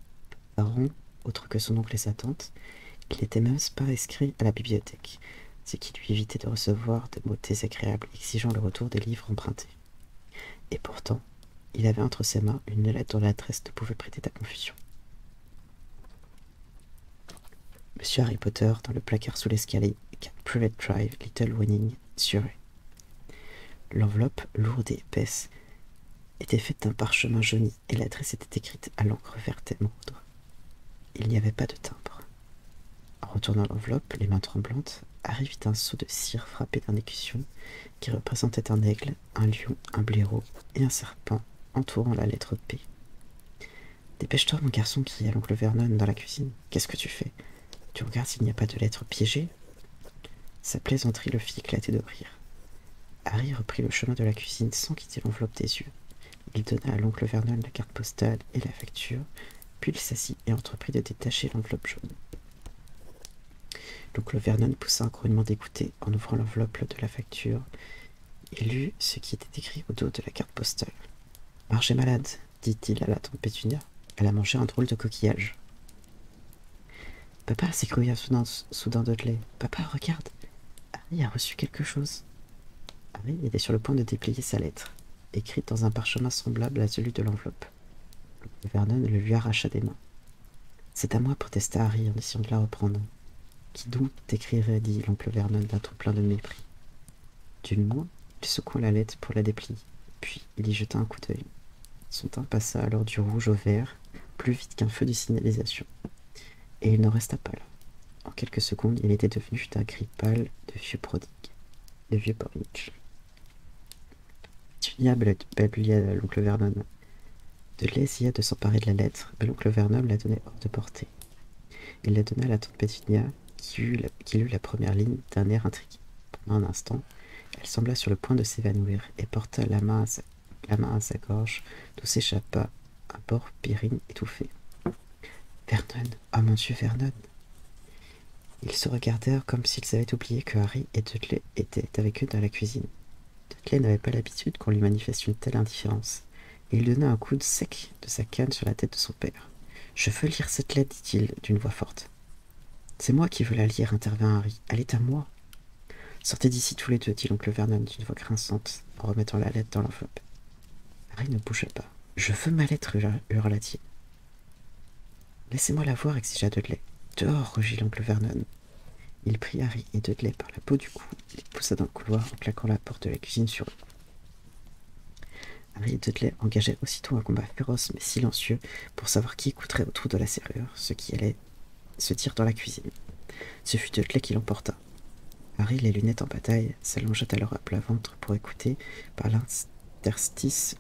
parents, autres que son oncle et sa tante. Il n'était même pas inscrit à la bibliothèque, ce qui lui évitait de recevoir des mots désagréables exigeant le retour des livres empruntés. Et pourtant, il avait entre ses mains une lettre dont l'adresse ne pouvait prêter à confusion. Monsieur Harry Potter, dans le placard sous l'escalier, Private Drive, Little Wanning, Surrey. L'enveloppe, lourde et épaisse, était faite d'un parchemin jauni et l'adresse était écrite à l'encre verte émeraude. Il n'y avait pas de timbre. En retournant l'enveloppe, les mains tremblantes, Harry vit un seau de cire frappé d'un écusson qui représentait un aigle, un lion, un blaireau et un serpent entourant la lettre P. « Dépêche-toi, mon garçon, cria l'oncle Vernon dans la cuisine. Qu'est-ce que tu fais? Tu regardes s'il n'y a pas de lettre piégée ?» Sa plaisanterie le fit éclater de rire. Harry reprit le chemin de la cuisine sans quitter l'enveloppe des yeux. Il donna à l'oncle Vernon la carte postale et la facture, puis il s'assit et entreprit de détacher l'enveloppe jaune. L'oncle Vernon poussa un grognement dégoûté en ouvrant l'enveloppe de la facture et lut ce qui était écrit au dos de la carte postale. « Marge est malade, dit-il à la tante Pétunia. Elle a mangé un drôle de coquillage. »« Papa !» s'écria soudain Dudley. « Papa, regarde, Harry a reçu quelque chose. » Harry était sur le point de déplier sa lettre, écrite dans un parchemin semblable à celui de l'enveloppe. L'oncle Vernon le lui arracha des mains. « C'est à moi !» protesta Harry en essayant de la reprendre. « Qui donc t'écrirait ?» dit l'oncle Vernon d'un ton plein de mépris. Du moins, il secoua la lettre pour la déplier, puis il y jeta un coup d'œil. Son teint passa alors du rouge au vert, plus vite qu'un feu de signalisation. Et il n'en resta pas là. En quelques secondes, il était devenu d'un gris pâle de vieux porridge. Pétunia, balbutia l'oncle Vernon. Dudley essaya de s'emparer de la lettre, mais l'oncle Vernon la donnait hors de portée. Il la donna à la tante Pétunia, qui lut la première ligne d'un air intrigué. Pendant un instant, elle sembla sur le point de s'évanouir et porta la main à sa gorge, d'où s'échappa un porc Pyrrhine étouffé. « Vernon, oh mon Dieu, Vernon !» Ils se regardèrent comme s'ils avaient oublié que Harry et Dudley étaient avec eux dans la cuisine. Dudley n'avait pas l'habitude qu'on lui manifeste une telle indifférence, et il donna un coup de sec de sa canne sur la tête de son père. « Je veux lire cette lettre, dit-il d'une voix forte. « C'est moi qui veux la lire, intervint Harry. Elle est à moi. »« Sortez d'ici tous les deux, dit l'oncle Vernon d'une voix grinçante, en remettant la lettre dans l'enveloppe. Harry ne bougea pas. « Je veux ma lettre, hurla-t-il. »« Laissez-moi la voir, exigea Dudley. »« Dehors, rugit l'oncle Vernon. » Il prit Harry et Dudley par la peau du cou et les poussa dans le couloir en claquant la porte de la cuisine sur eux. Harry et Dudley engagèrent aussitôt un combat féroce mais silencieux pour savoir qui écouterait au trou de la serrure ce qui allait se dire dans la cuisine. Ce fut Dudley qui l'emporta. Harry, les lunettes en bataille, s'allongea alors à plat ventre pour écouter par l'interstice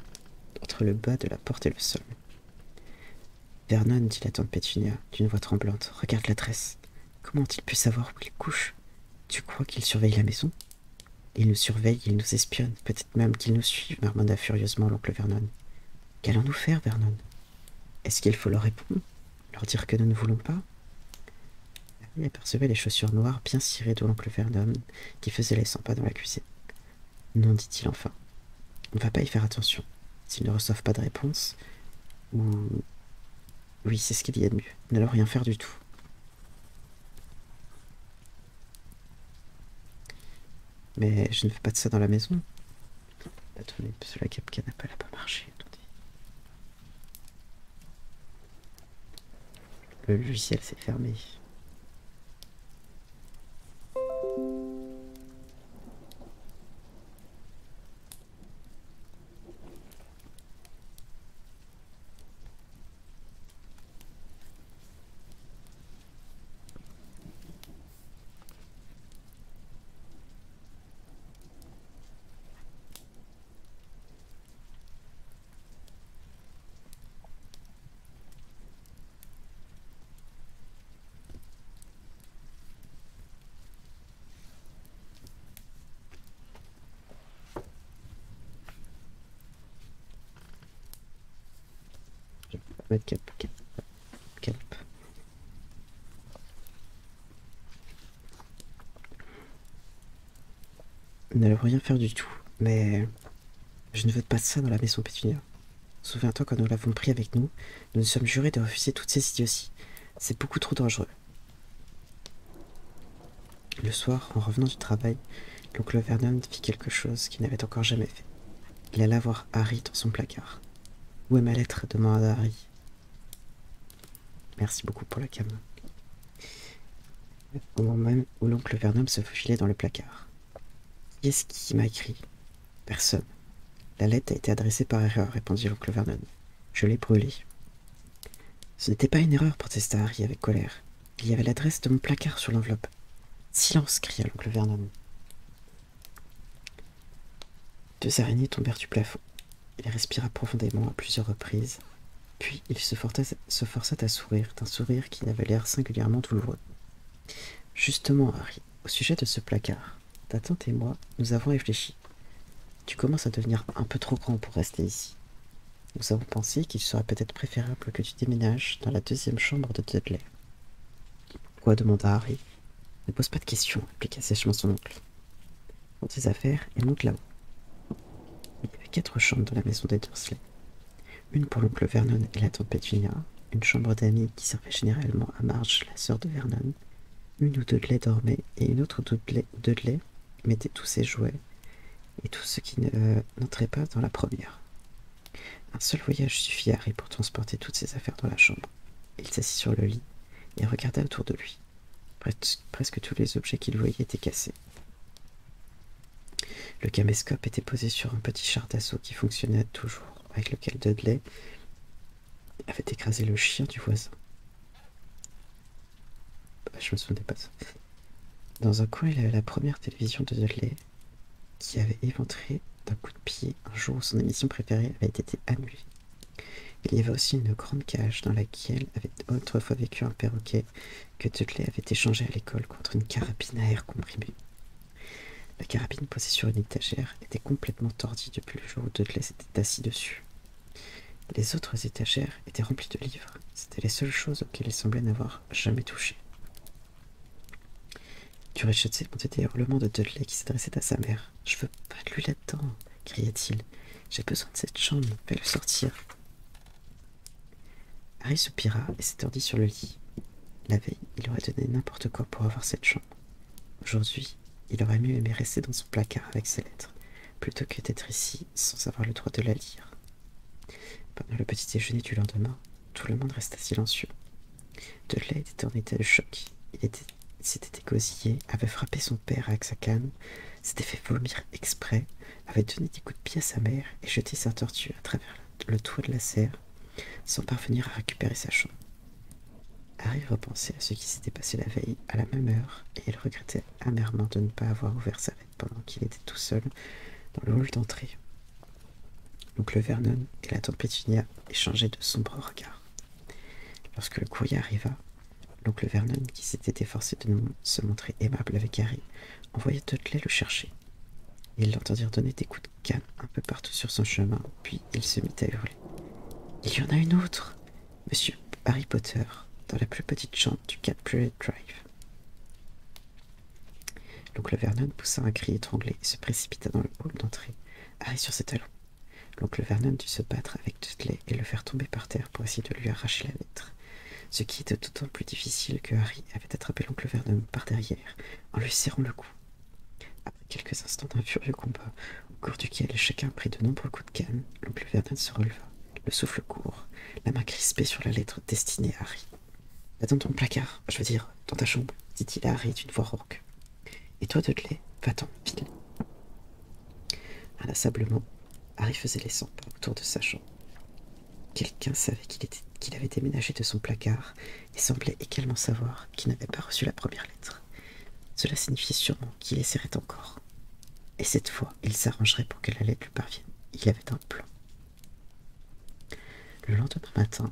entre le bas de la porte et le sol. « Vernon, dit la tante Pétunia d'une voix tremblante, regarde l'adresse. Comment ont-ils pu savoir où il couche? Tu crois qu'il surveille la maison? » Il nous surveille, il nous espionne, peut-être même qu'il nous suit, marmonna furieusement l'oncle Vernon. Qu'allons-nous faire, Vernon? Est-ce qu'il faut leur répondre? Leur dire que nous ne voulons pas? Harry apercevait les chaussures noires bien cirées de l'oncle Vernon, qui faisait les 100 pas dans la cuisine. Non, dit-il enfin. On ne va pas y faire attention. S'ils ne reçoivent pas de réponse, ou... Oui, c'est ce qu'il y a de mieux. N'allons rien faire du tout. Mais je ne fais pas de ça dans la maison. Attendez, parce que la capcane n'a pas marché. Attendez. Le logiciel s'est fermé. Je vais mettre cap. N'allons rien faire du tout, mais je ne veux pas de ça dans la maison Pétunia. Souviens-toi, quand nous l'avons pris avec nous, nous nous sommes jurés de refuser toutes ces idioties. C'est beaucoup trop dangereux. Le soir, en revenant du travail, l'oncle Vernon fit quelque chose qu'il n'avait encore jamais fait. Il alla voir Harry dans son placard. « Où est ma lettre ?» demanda Harry. « Merci beaucoup pour la cam. » Au moment même où l'oncle Vernon se faufilait dans le placard. « Qui est-ce qui m'a écrit ?»« Personne. La lettre a été adressée par erreur, répondit l'oncle Vernon. Je l'ai brûlée. Ce n'était pas une erreur, protesta Harry avec colère. Il y avait l'adresse de mon placard sur l'enveloppe. Silence, cria l'oncle Vernon. 2 araignées tombèrent du plafond. Il respira profondément à plusieurs reprises, puis il se força à sourire, d'un sourire qui avait l'air singulièrement douloureux. Justement, Harry, au sujet de ce placard, ta tante et moi, nous avons réfléchi. Tu commences à devenir un peu trop grand pour rester ici. Nous avons pensé qu'il serait peut-être préférable que tu déménages dans la deuxième chambre de Dudley. Quoi demanda Harry. Ne pose pas de questions, répliqua sèchement son oncle. Prends tes affaires et monte là-haut. Il y avait 4 chambres dans la maison des Dursley. Une pour l'oncle Vernon et la tante Pétunia, une chambre d'amis qui servait généralement à Marge, la sœur de Vernon, une où Dudley dormait et une autre où Dudley mettait tous ses jouets et tout ce qui n'entrait pas dans la première. Un seul voyage suffit à Harry pour transporter toutes ses affaires dans la chambre. Il s'assit sur le lit et regarda autour de lui. Presque tous les objets qu'il voyait étaient cassés. Le caméscope était posé sur un petit char d'assaut qui fonctionnait toujours, avec lequel Dudley avait écrasé le chien du voisin. Je me souvenais pas de ça. Dans un coin, il y avait la première télévision de Dudley, qui avait éventré d'un coup de pied un jour où son émission préférée avait été annulée. Il y avait aussi une grande cage dans laquelle avait autrefois vécu un perroquet que Dudley avait échangé à l'école contre une carabine à air comprimé. La carabine posée sur une étagère était complètement tordie depuis le jour où Dudley s'était assis dessus. Les autres étagères étaient remplies de livres. C'étaient les seules choses auxquelles il semblait n'avoir jamais touché. Du rez-de-chaussée montaient des hurlements de Dudley qui s'adressait à sa mère. « Je veux pas de lui là-dedans !» criait-il. « J'ai besoin de cette chambre, fais-le sortir !» Harry soupira et s'étendit sur le lit. La veille, il aurait donné n'importe quoi pour avoir cette chambre. Aujourd'hui, il aurait mieux aimé rester dans son placard avec ses lettres, plutôt que d'être ici sans avoir le droit de la lire. Pendant le petit déjeuner du lendemain, tout le monde resta silencieux. Dudley était en état de choc. Il s'était égosillé, avait frappé son père avec sa canne, s'était fait vomir exprès, avait donné des coups de pied à sa mère et jeté sa tortue à travers le toit de la serre, sans parvenir à récupérer sa chambre. Harry repensait à ce qui s'était passé la veille à la même heure, et il regrettait amèrement de ne pas avoir ouvert sa lettre pendant qu'il était tout seul dans le hall d'entrée. L'oncle Vernon et la tante Pétunia échangeaient de sombres regards. Lorsque le courrier arriva, l'oncle Vernon, qui s'était efforcé de se montrer aimable avec Harry, envoya Dudley le chercher. Ils l'entendirent donner des coups de canne un peu partout sur son chemin, puis il se mit à hurler. « Il y en a une autre, Monsieur Harry Potter, dans la plus petite chambre du 4 Priory Drive. » L'oncle Vernon poussa un cri étranglé et se précipita dans le hall d'entrée, Harry sur ses talons. L'oncle Vernon dut se battre avec Dudley et le faire tomber par terre pour essayer de lui arracher la lettre, ce qui était d'autant plus difficile que Harry avait attrapé l'oncle Vernon par derrière en lui serrant le cou. Après quelques instants d'un furieux combat, au cours duquel chacun prit de nombreux coups de canne, l'oncle Vernon se releva, le souffle court, la main crispée sur la lettre destinée à Harry. « Va dans ton placard, je veux dire, dans ta chambre, » dit-il à Harry d'une voix rauque. « Et toi, Dudley, va-t'en, file. » Inlassablement, Harry faisait les 100 pas autour de sa chambre. Quelqu'un savait qu'il avait déménagé de son placard et semblait également savoir qu'il n'avait pas reçu la première lettre. Cela signifiait sûrement qu'il essaierait encore. Et cette fois, il s'arrangerait pour que la lettre lui parvienne. Il avait un plan. Le lendemain matin,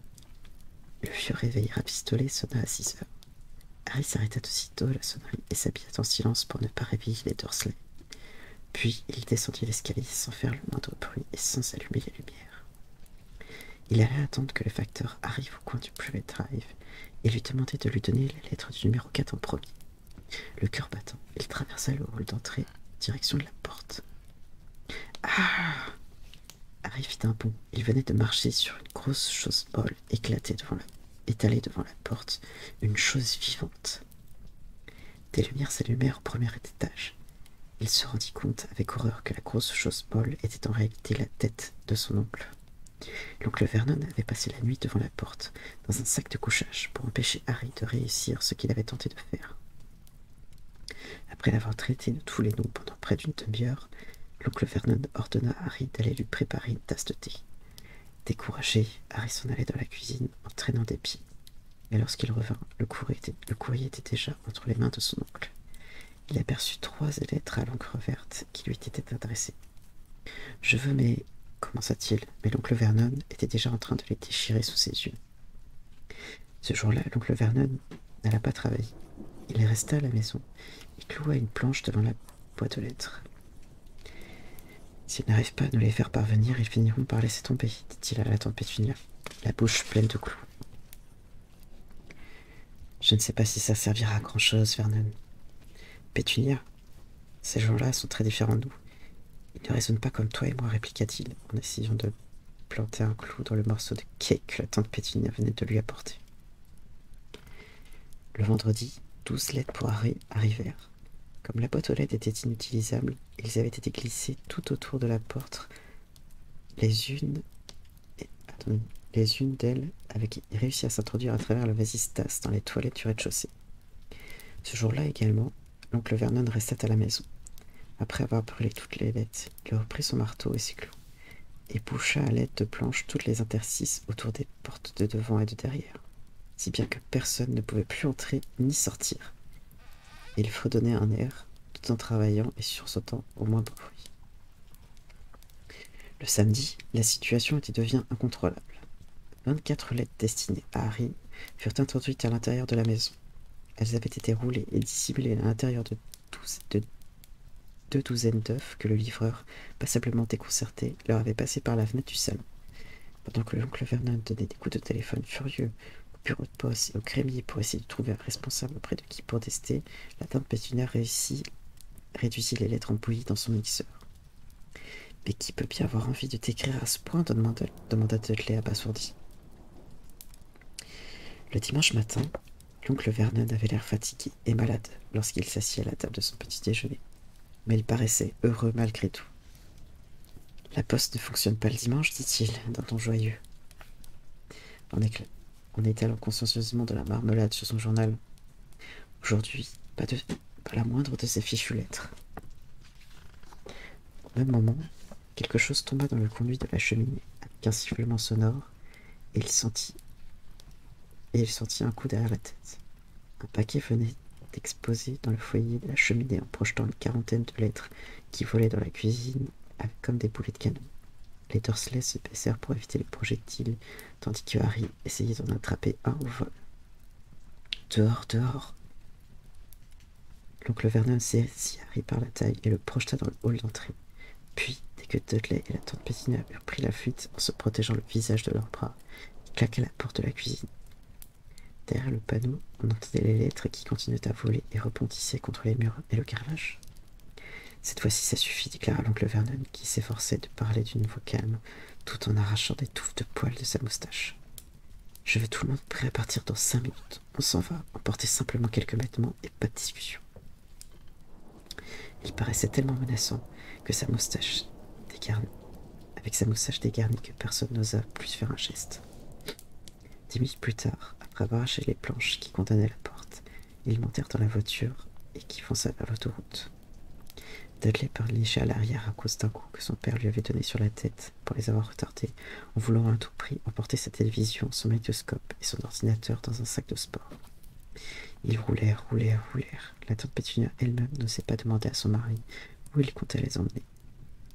le vieux réveil rapistolet sonna à 6 heures. Harry s'arrêta aussitôt à la sonnerie et s'habilla en silence pour ne pas réveiller les Dursley. Puis il descendit l'escalier sans faire le moindre bruit et sans allumer les lumières. Il alla attendre que le facteur arrive au coin du Private Drive et lui demandait de lui donner la lettre du numéro 4 en premier. Le cœur battant, il traversa le hall d'entrée en direction de la porte. Ah! Harry fit un bond. Il venait de marcher sur une grosse chose molle étalée devant la porte, une chose vivante. Des lumières s'allumèrent au premier étage. Il se rendit compte avec horreur que la grosse chose molle était en réalité la tête de son oncle. L'oncle Vernon avait passé la nuit devant la porte, dans un sac de couchage, pour empêcher Harry de réussir ce qu'il avait tenté de faire. Après l'avoir traité de tous les noms pendant près d'une demi-heure, l'oncle Vernon ordonna à Harry d'aller lui préparer une tasse de thé. Découragé, Harry s'en allait dans la cuisine en traînant des pieds. Mais lorsqu'il revint, le courrier était déjà entre les mains de son oncle. Il aperçut 3 lettres à l'encre verte qui lui étaient adressées. « Je veux mes... » commença-t-il, mais l'oncle Vernon était déjà en train de les déchirer sous ses yeux. Ce jour-là, l'oncle Vernon n'alla pas travailler. Il resta à la maison et cloua une planche devant la boîte aux lettres. S'ils n'arrivent pas à nous les faire parvenir, ils finiront par laisser tomber, dit-il à la tante Pétunia, la bouche pleine de clous. Je ne sais pas si ça servira à grand-chose, Vernon. Pétunia, ces gens-là sont très différents de nous. Ils ne raisonnent pas comme toi et moi, répliqua-t-il, en essayant de planter un clou dans le morceau de cake que la tante Pétunia venait de lui apporter. Le vendredi, 12 lettres pour Harry arrivèrent. Comme la boîte aux lettres était inutilisable, ils avaient été glissés tout autour de la porte. Les unes d'elles avaient réussi à s'introduire à travers le vasistas dans les toilettes du rez-de-chaussée. Ce jour-là également, l'oncle Vernon restait à la maison. Après avoir brûlé toutes les lettres, il reprit son marteau et ses clous, et boucha à l'aide de planches toutes les interstices autour des portes de devant et de derrière, si bien que personne ne pouvait plus entrer ni sortir. Il fredonnait un air, tout en travaillant et sursautant au moindre bruit. Le samedi, la situation devient incontrôlable. 24 lettres destinées à Harry furent introduites à l'intérieur de la maison. Elles avaient été roulées et dissimulées à l'intérieur de 2 douzaines d'œufs que le livreur, passablement déconcerté, leur avait passés par la fenêtre du salon. Pendant que l'oncle Vernon donnait des coups de téléphone furieux au bureau de poste et au crémier pour essayer de trouver un responsable auprès de qui protester, la tante Pétunia réduisit les lettres en bouillie dans son mixeur. « Mais qui peut bien avoir envie de t'écrire à ce point ?» demanda Dudley abasourdi. Le dimanche matin, l'oncle Vernon avait l'air fatigué et malade lorsqu'il s'assit à la table de son petit déjeuner. Mais il paraissait heureux malgré tout. « La poste ne fonctionne pas le dimanche, dit-il, d'un ton joyeux, en étalant consciencieusement de la marmelade sur son journal. Aujourd'hui, pas la moindre de ces fichues lettres. Au même moment, quelque chose tomba dans le conduit de la cheminée, avec un sifflement sonore, et il sentit un coup derrière la tête. Un paquet venait d'exploser dans le foyer de la cheminée en projetant une quarantaine de lettres qui volaient dans la cuisine comme des boulets de canon. Les Dursley se baissèrent pour éviter les projectiles, tandis que Harry essayait d'en attraper un au vol. « Dehors, dehors !» L'oncle Vernon saisit Harry par la taille et le projeta dans le hall d'entrée. Puis, dès que Dudley et la tante Pétunia eurent pris la fuite en se protégeant le visage de leurs bras, il claqua la porte de la cuisine. Derrière le panneau, on entendait les lettres qui continuaient à voler et rebondissaient contre les murs et le carrelage. « Cette fois-ci, ça suffit, » déclara l'oncle Vernon, qui s'efforçait de parler d'une voix calme, tout en arrachant des touffes de poils de sa moustache. « Je veux tout le monde prêt à partir dans 5 minutes. On s'en va, emporter simplement quelques vêtements et pas de discussion. » Il paraissait tellement menaçant que avec sa moustache dégarnie que personne n'osa plus faire un geste. 10 minutes plus tard, après avoir arraché les planches qui contenaient la porte, ils montèrent dans la voiture et qui fonça vers l'autoroute. Dudley pleurnichait à l'arrière à cause d'un coup que son père lui avait donné sur la tête pour les avoir retardés, en voulant à tout prix emporter sa télévision, son magnétoscope et son ordinateur dans un sac de sport. Ils roulèrent. La tante Pétunia elle-même n'osait pas demander à son mari où il comptait les emmener.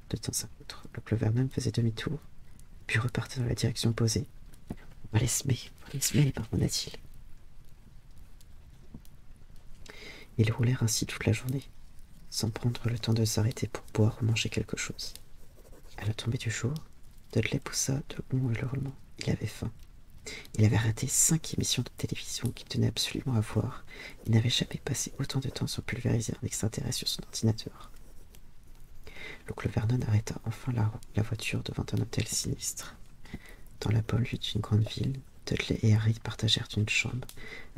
De temps à autre, l'oncle Vernon faisait demi-tour, puis repartait dans la direction opposée. « On va les semer, marmonna-t-il. Ils roulèrent ainsi toute la journée, sans prendre le temps de s'arrêter pour boire ou manger quelque chose. À la tombée du jour, Dudley poussa de longs hurlements. Il avait faim. Il avait raté 5 émissions de télévision qu'il tenait absolument à voir. Il n'avait jamais passé autant de temps sans pulvériser un extraterrestre sur son ordinateur. L'oncle Vernon arrêta enfin la voiture devant un hôtel sinistre. Dans la banlieue d'une grande ville, Dudley et Harry partagèrent une chambre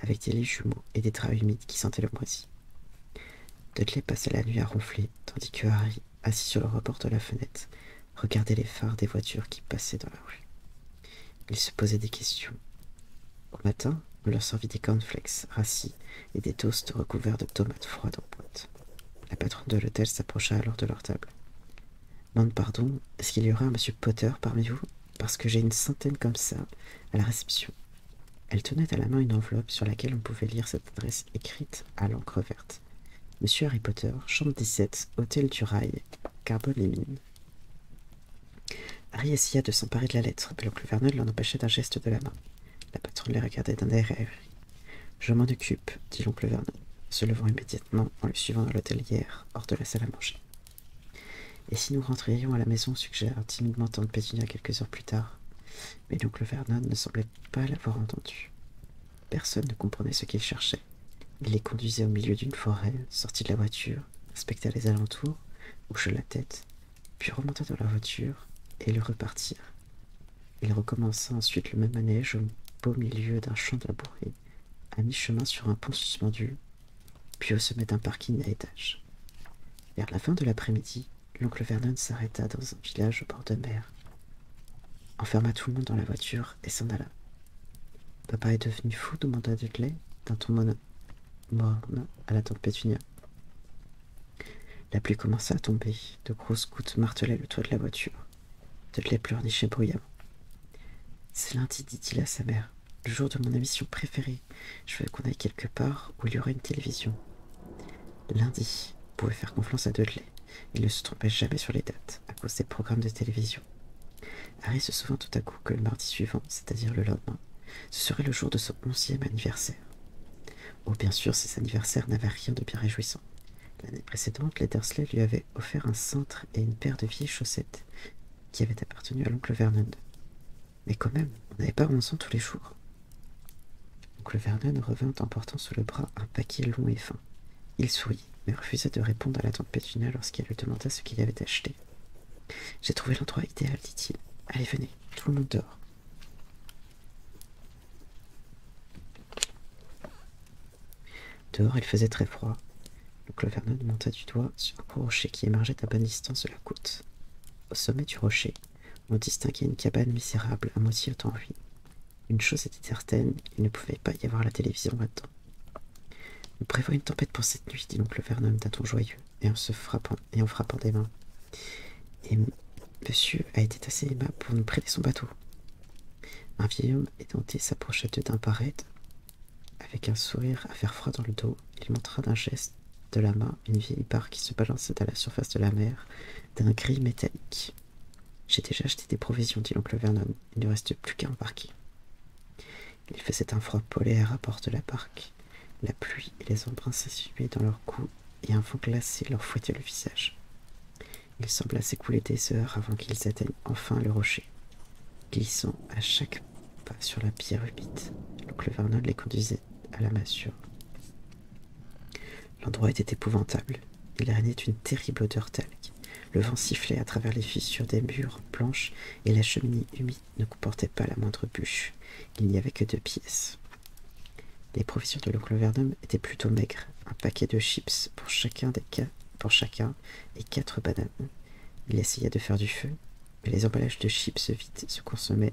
avec des lits jumeaux et des draps humides qui sentaient le moisi. Dudley passa la nuit à ronfler, tandis que Harry, assis sur le rebord de la fenêtre, regardait les phares des voitures qui passaient dans la rue. Il se posait des questions. Au matin, on leur servit des cornflakes rassis et des toasts recouverts de tomates froides en boîte. La patronne de l'hôtel s'approcha alors de leur table. « Demande pardon, est-ce qu'il y aura un monsieur Potter parmi vous? Parce que j'ai une centaine comme ça à la réception. » Elle tenait à la main une enveloppe sur laquelle on pouvait lire cette adresse écrite à l'encre verte. « Monsieur Harry Potter, chambre 17, hôtel du Rail, Carbone-les-Mines. » Harry essaya de s'emparer de la lettre, mais l'oncle Vernon l'en empêchait d'un geste de la main. La patronne les regardait d'un air aigri. « Je m'en occupe, » dit l'oncle Vernon, se levant immédiatement en le suivant dans l'hôtelière, hors de la salle à manger. Et si nous rentrions à la maison, suggère timidement tante Pétunia quelques heures plus tard. Mais l'oncle Vernon ne semblait pas l'avoir entendu. Personne ne comprenait ce qu'il cherchait. Il les conduisait au milieu d'une forêt, sortit de la voiture, inspecta les alentours, hocha la tête, puis remonta dans la voiture et le repartirent. Il recommença ensuite le même manège au beau milieu d'un champ labouré, à mi-chemin sur un pont suspendu, puis au sommet d'un parking à étages. Vers la fin de l'après-midi, l'oncle Vernon s'arrêta dans un village au bord de mer, enferma tout le monde dans la voiture et s'en alla. « Papa est devenu fou ?» demanda Dudley, d'un ton morne à la tante Pétunia. La pluie commença à tomber, de grosses gouttes martelaient le toit de la voiture. Dudley pleurnichait bruyamment. « C'est lundi, dit-il à sa mère, le jour de mon émission préférée. Je veux qu'on aille quelque part où il y aurait une télévision. » Lundi pouvait faire confiance à Dudley. Il ne se trompait jamais sur les dates, à cause des programmes de télévision. Harry se souvint tout à coup que le mardi suivant, c'est-à-dire le lendemain, ce serait le jour de son 11e anniversaire. Oh, bien sûr, ces anniversaires n'avaient rien de bien réjouissant. L'année précédente, les Dursley lui avaient offert un cintre et une paire de vieilles chaussettes qui avaient appartenu à l'oncle Vernon. Mais quand même, on n'avait pas 11 ans tous les jours. L'oncle Vernon revint en portant sous le bras un paquet long et fin. Il sourit, mais refusa de répondre à la tante Pétunia lorsqu'elle lui demanda ce qu'il avait acheté. « J'ai trouvé l'endroit idéal, dit-il. Allez, venez, tout le monde dehors. » Dehors, il faisait très froid. L'oncle Vernon monta du doigt sur un gros rocher qui émergeait à bonne distance de la côte. Au sommet du rocher, on distinguait une cabane misérable à moitié en ruine. Une chose était certaine, il ne pouvait pas y avoir la télévision là-dedans. « On prévoit une tempête pour cette nuit, dit l'oncle Vernon d'un ton joyeux, et en frappant des mains. Et monsieur a été assez aimable pour nous prêter son bateau. » Un vieil homme édenté s'approcha d'eux d'un pas raide. Avec un sourire à faire froid dans le dos, il montra d'un geste de la main une vieille barre qui se balançait à la surface de la mer, d'un gris métallique. « J'ai déjà acheté des provisions, dit l'oncle Vernon. Il ne reste plus qu'à embarquer. » Il faisait un froid polaire à bord de la barque. La pluie et les embruns s'essuyaient dans leurs cous et un vent glacé leur fouettait le visage. Il sembla s'écouler des heures avant qu'ils atteignent enfin le rocher. Glissant à chaque pas sur la pierre humide, l'oncle Vernon les conduisait à la masure. L'endroit était épouvantable. Il régnait une terrible odeur talc. Le vent sifflait à travers les fissures des murs blanches et la cheminée humide ne comportait pas la moindre bûche. Il n'y avait que 2 pièces. Les provisions de l'oncle Vernon étaient plutôt maigres. Un paquet de chips pour chacun et 4 bananes. Il essaya de faire du feu, mais les emballages de chips vides se consommaient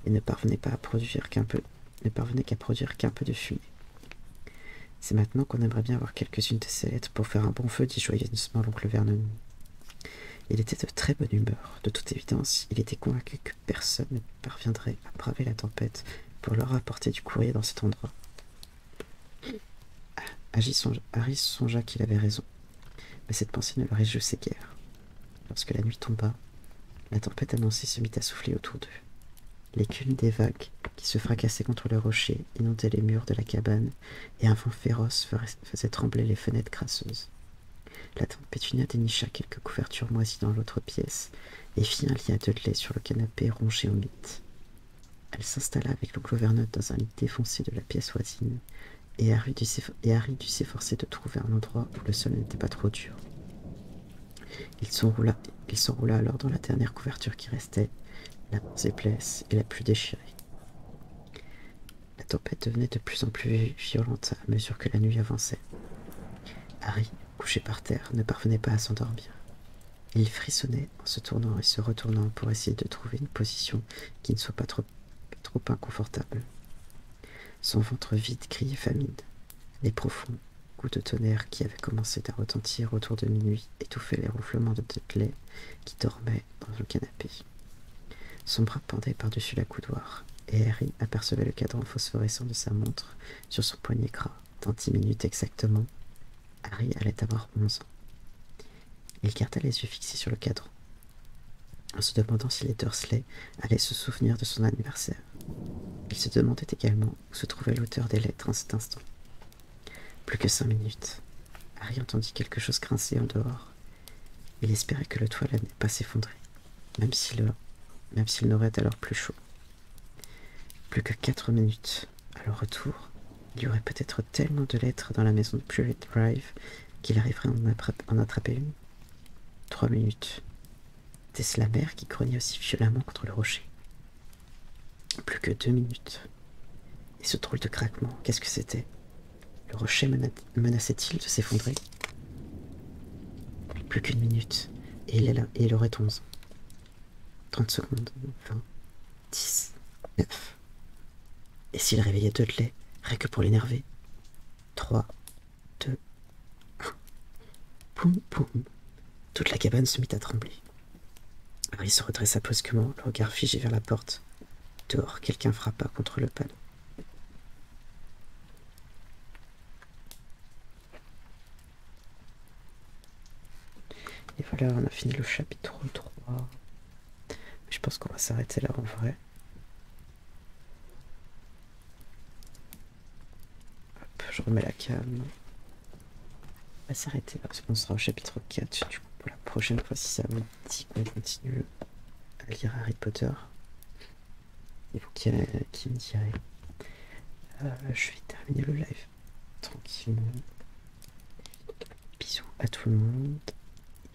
et ne parvenaient qu'à produire qu'un peu de fumée. « C'est maintenant qu'on aimerait bien avoir quelques-unes de ces lettres pour faire un bon feu, dit joyeusement l'oncle Vernon. Il était de très bonne humeur. De toute évidence, il était convaincu que personne ne parviendrait à braver la tempête pour leur apporter du courrier dans cet endroit. Harry songea qu'il avait raison, mais cette pensée ne le réjouissait guère. Lorsque la nuit tomba, la tempête annoncée se mit à souffler autour d'eux. L'écume des vagues qui se fracassaient contre le rocher inondait les murs de la cabane et un vent féroce faisait trembler les fenêtres crasseuses. La tante Pétunia dénicha quelques couvertures moisies dans l'autre pièce et fit un lit à Dudley sur le canapé rongé au mythe. Elle s'installa avec l'oncle Vernon dans un lit défoncé de la pièce voisine et Harry dut s'efforcer de trouver un endroit où le sol n'était pas trop dur. Il s'enroula alors dans la dernière couverture qui restait, la moins épaisse et la plus déchirée. La tempête devenait de plus en plus violente à mesure que la nuit avançait. Harry, couché par terre, ne parvenait pas à s'endormir. Il frissonnait en se tournant et se retournant pour essayer de trouver une position qui ne soit pas trop inconfortable. Son ventre vide criait famine. Les profonds coups de tonnerre qui avaient commencé à retentir autour de minuit étouffaient les ronflements de Dudley qui dormait dans le canapé. Son bras pendait par-dessus la coudoir, et Harry apercevait le cadran phosphorescent de sa montre sur son poignet gras. Dans 10 minutes exactement, Harry allait avoir 11 ans. Il garda les yeux fixés sur le cadran, en se demandant si les Dursley allaient se souvenir de son anniversaire. Il se demandait également où se trouvait l'auteur des lettres en cet instant. Plus que 5 minutes. Harry entendit quelque chose grincer en dehors. Il espérait que le toit n'allait pas s'effondrer, même s'il n'aurait alors plus chaud. Plus que 4 minutes. À leur retour, il y aurait peut-être tellement de lettres dans la maison de Prairie Drive qu'il arriverait à en attraper une. 3 minutes. Était-ce la mer qui grognait aussi violemment contre le rocher? Plus que 2 minutes. Et ce drôle de craquement, qu'est-ce que c'était? Le rocher menaçait-il de s'effondrer? Plus qu'une minute, et il aurait 11 ans. 30 secondes, 20, 10, 9. Et s'il réveillait Dudley, rien que pour l'énerver? 3, 2, 1. Poum, poum. Toute la cabane se mit à trembler. Harry se redressa brusquement, le regard figé vers la porte. Dehors, quelqu'un frappa contre le panneau. Et voilà, on a fini le chapitre 3. Je pense qu'on va s'arrêter là en vrai. Hop, je remets la cam. On va s'arrêter là, parce qu'on sera au chapitre 4. Du coup, pour la prochaine fois, si ça vous dit qu'on continue à lire Harry Potter, et vous qui me direz. Je vais terminer le live tranquillement. Bisous à tout le monde.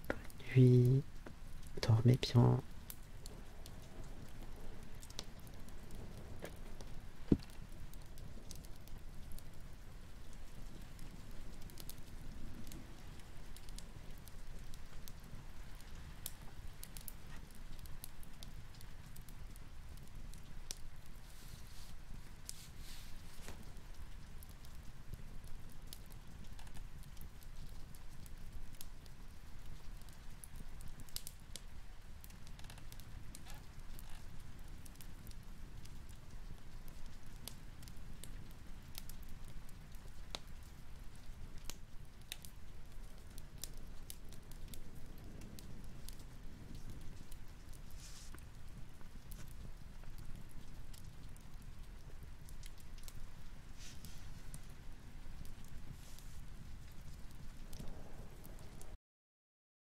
Bonne nuit. Dormez bien.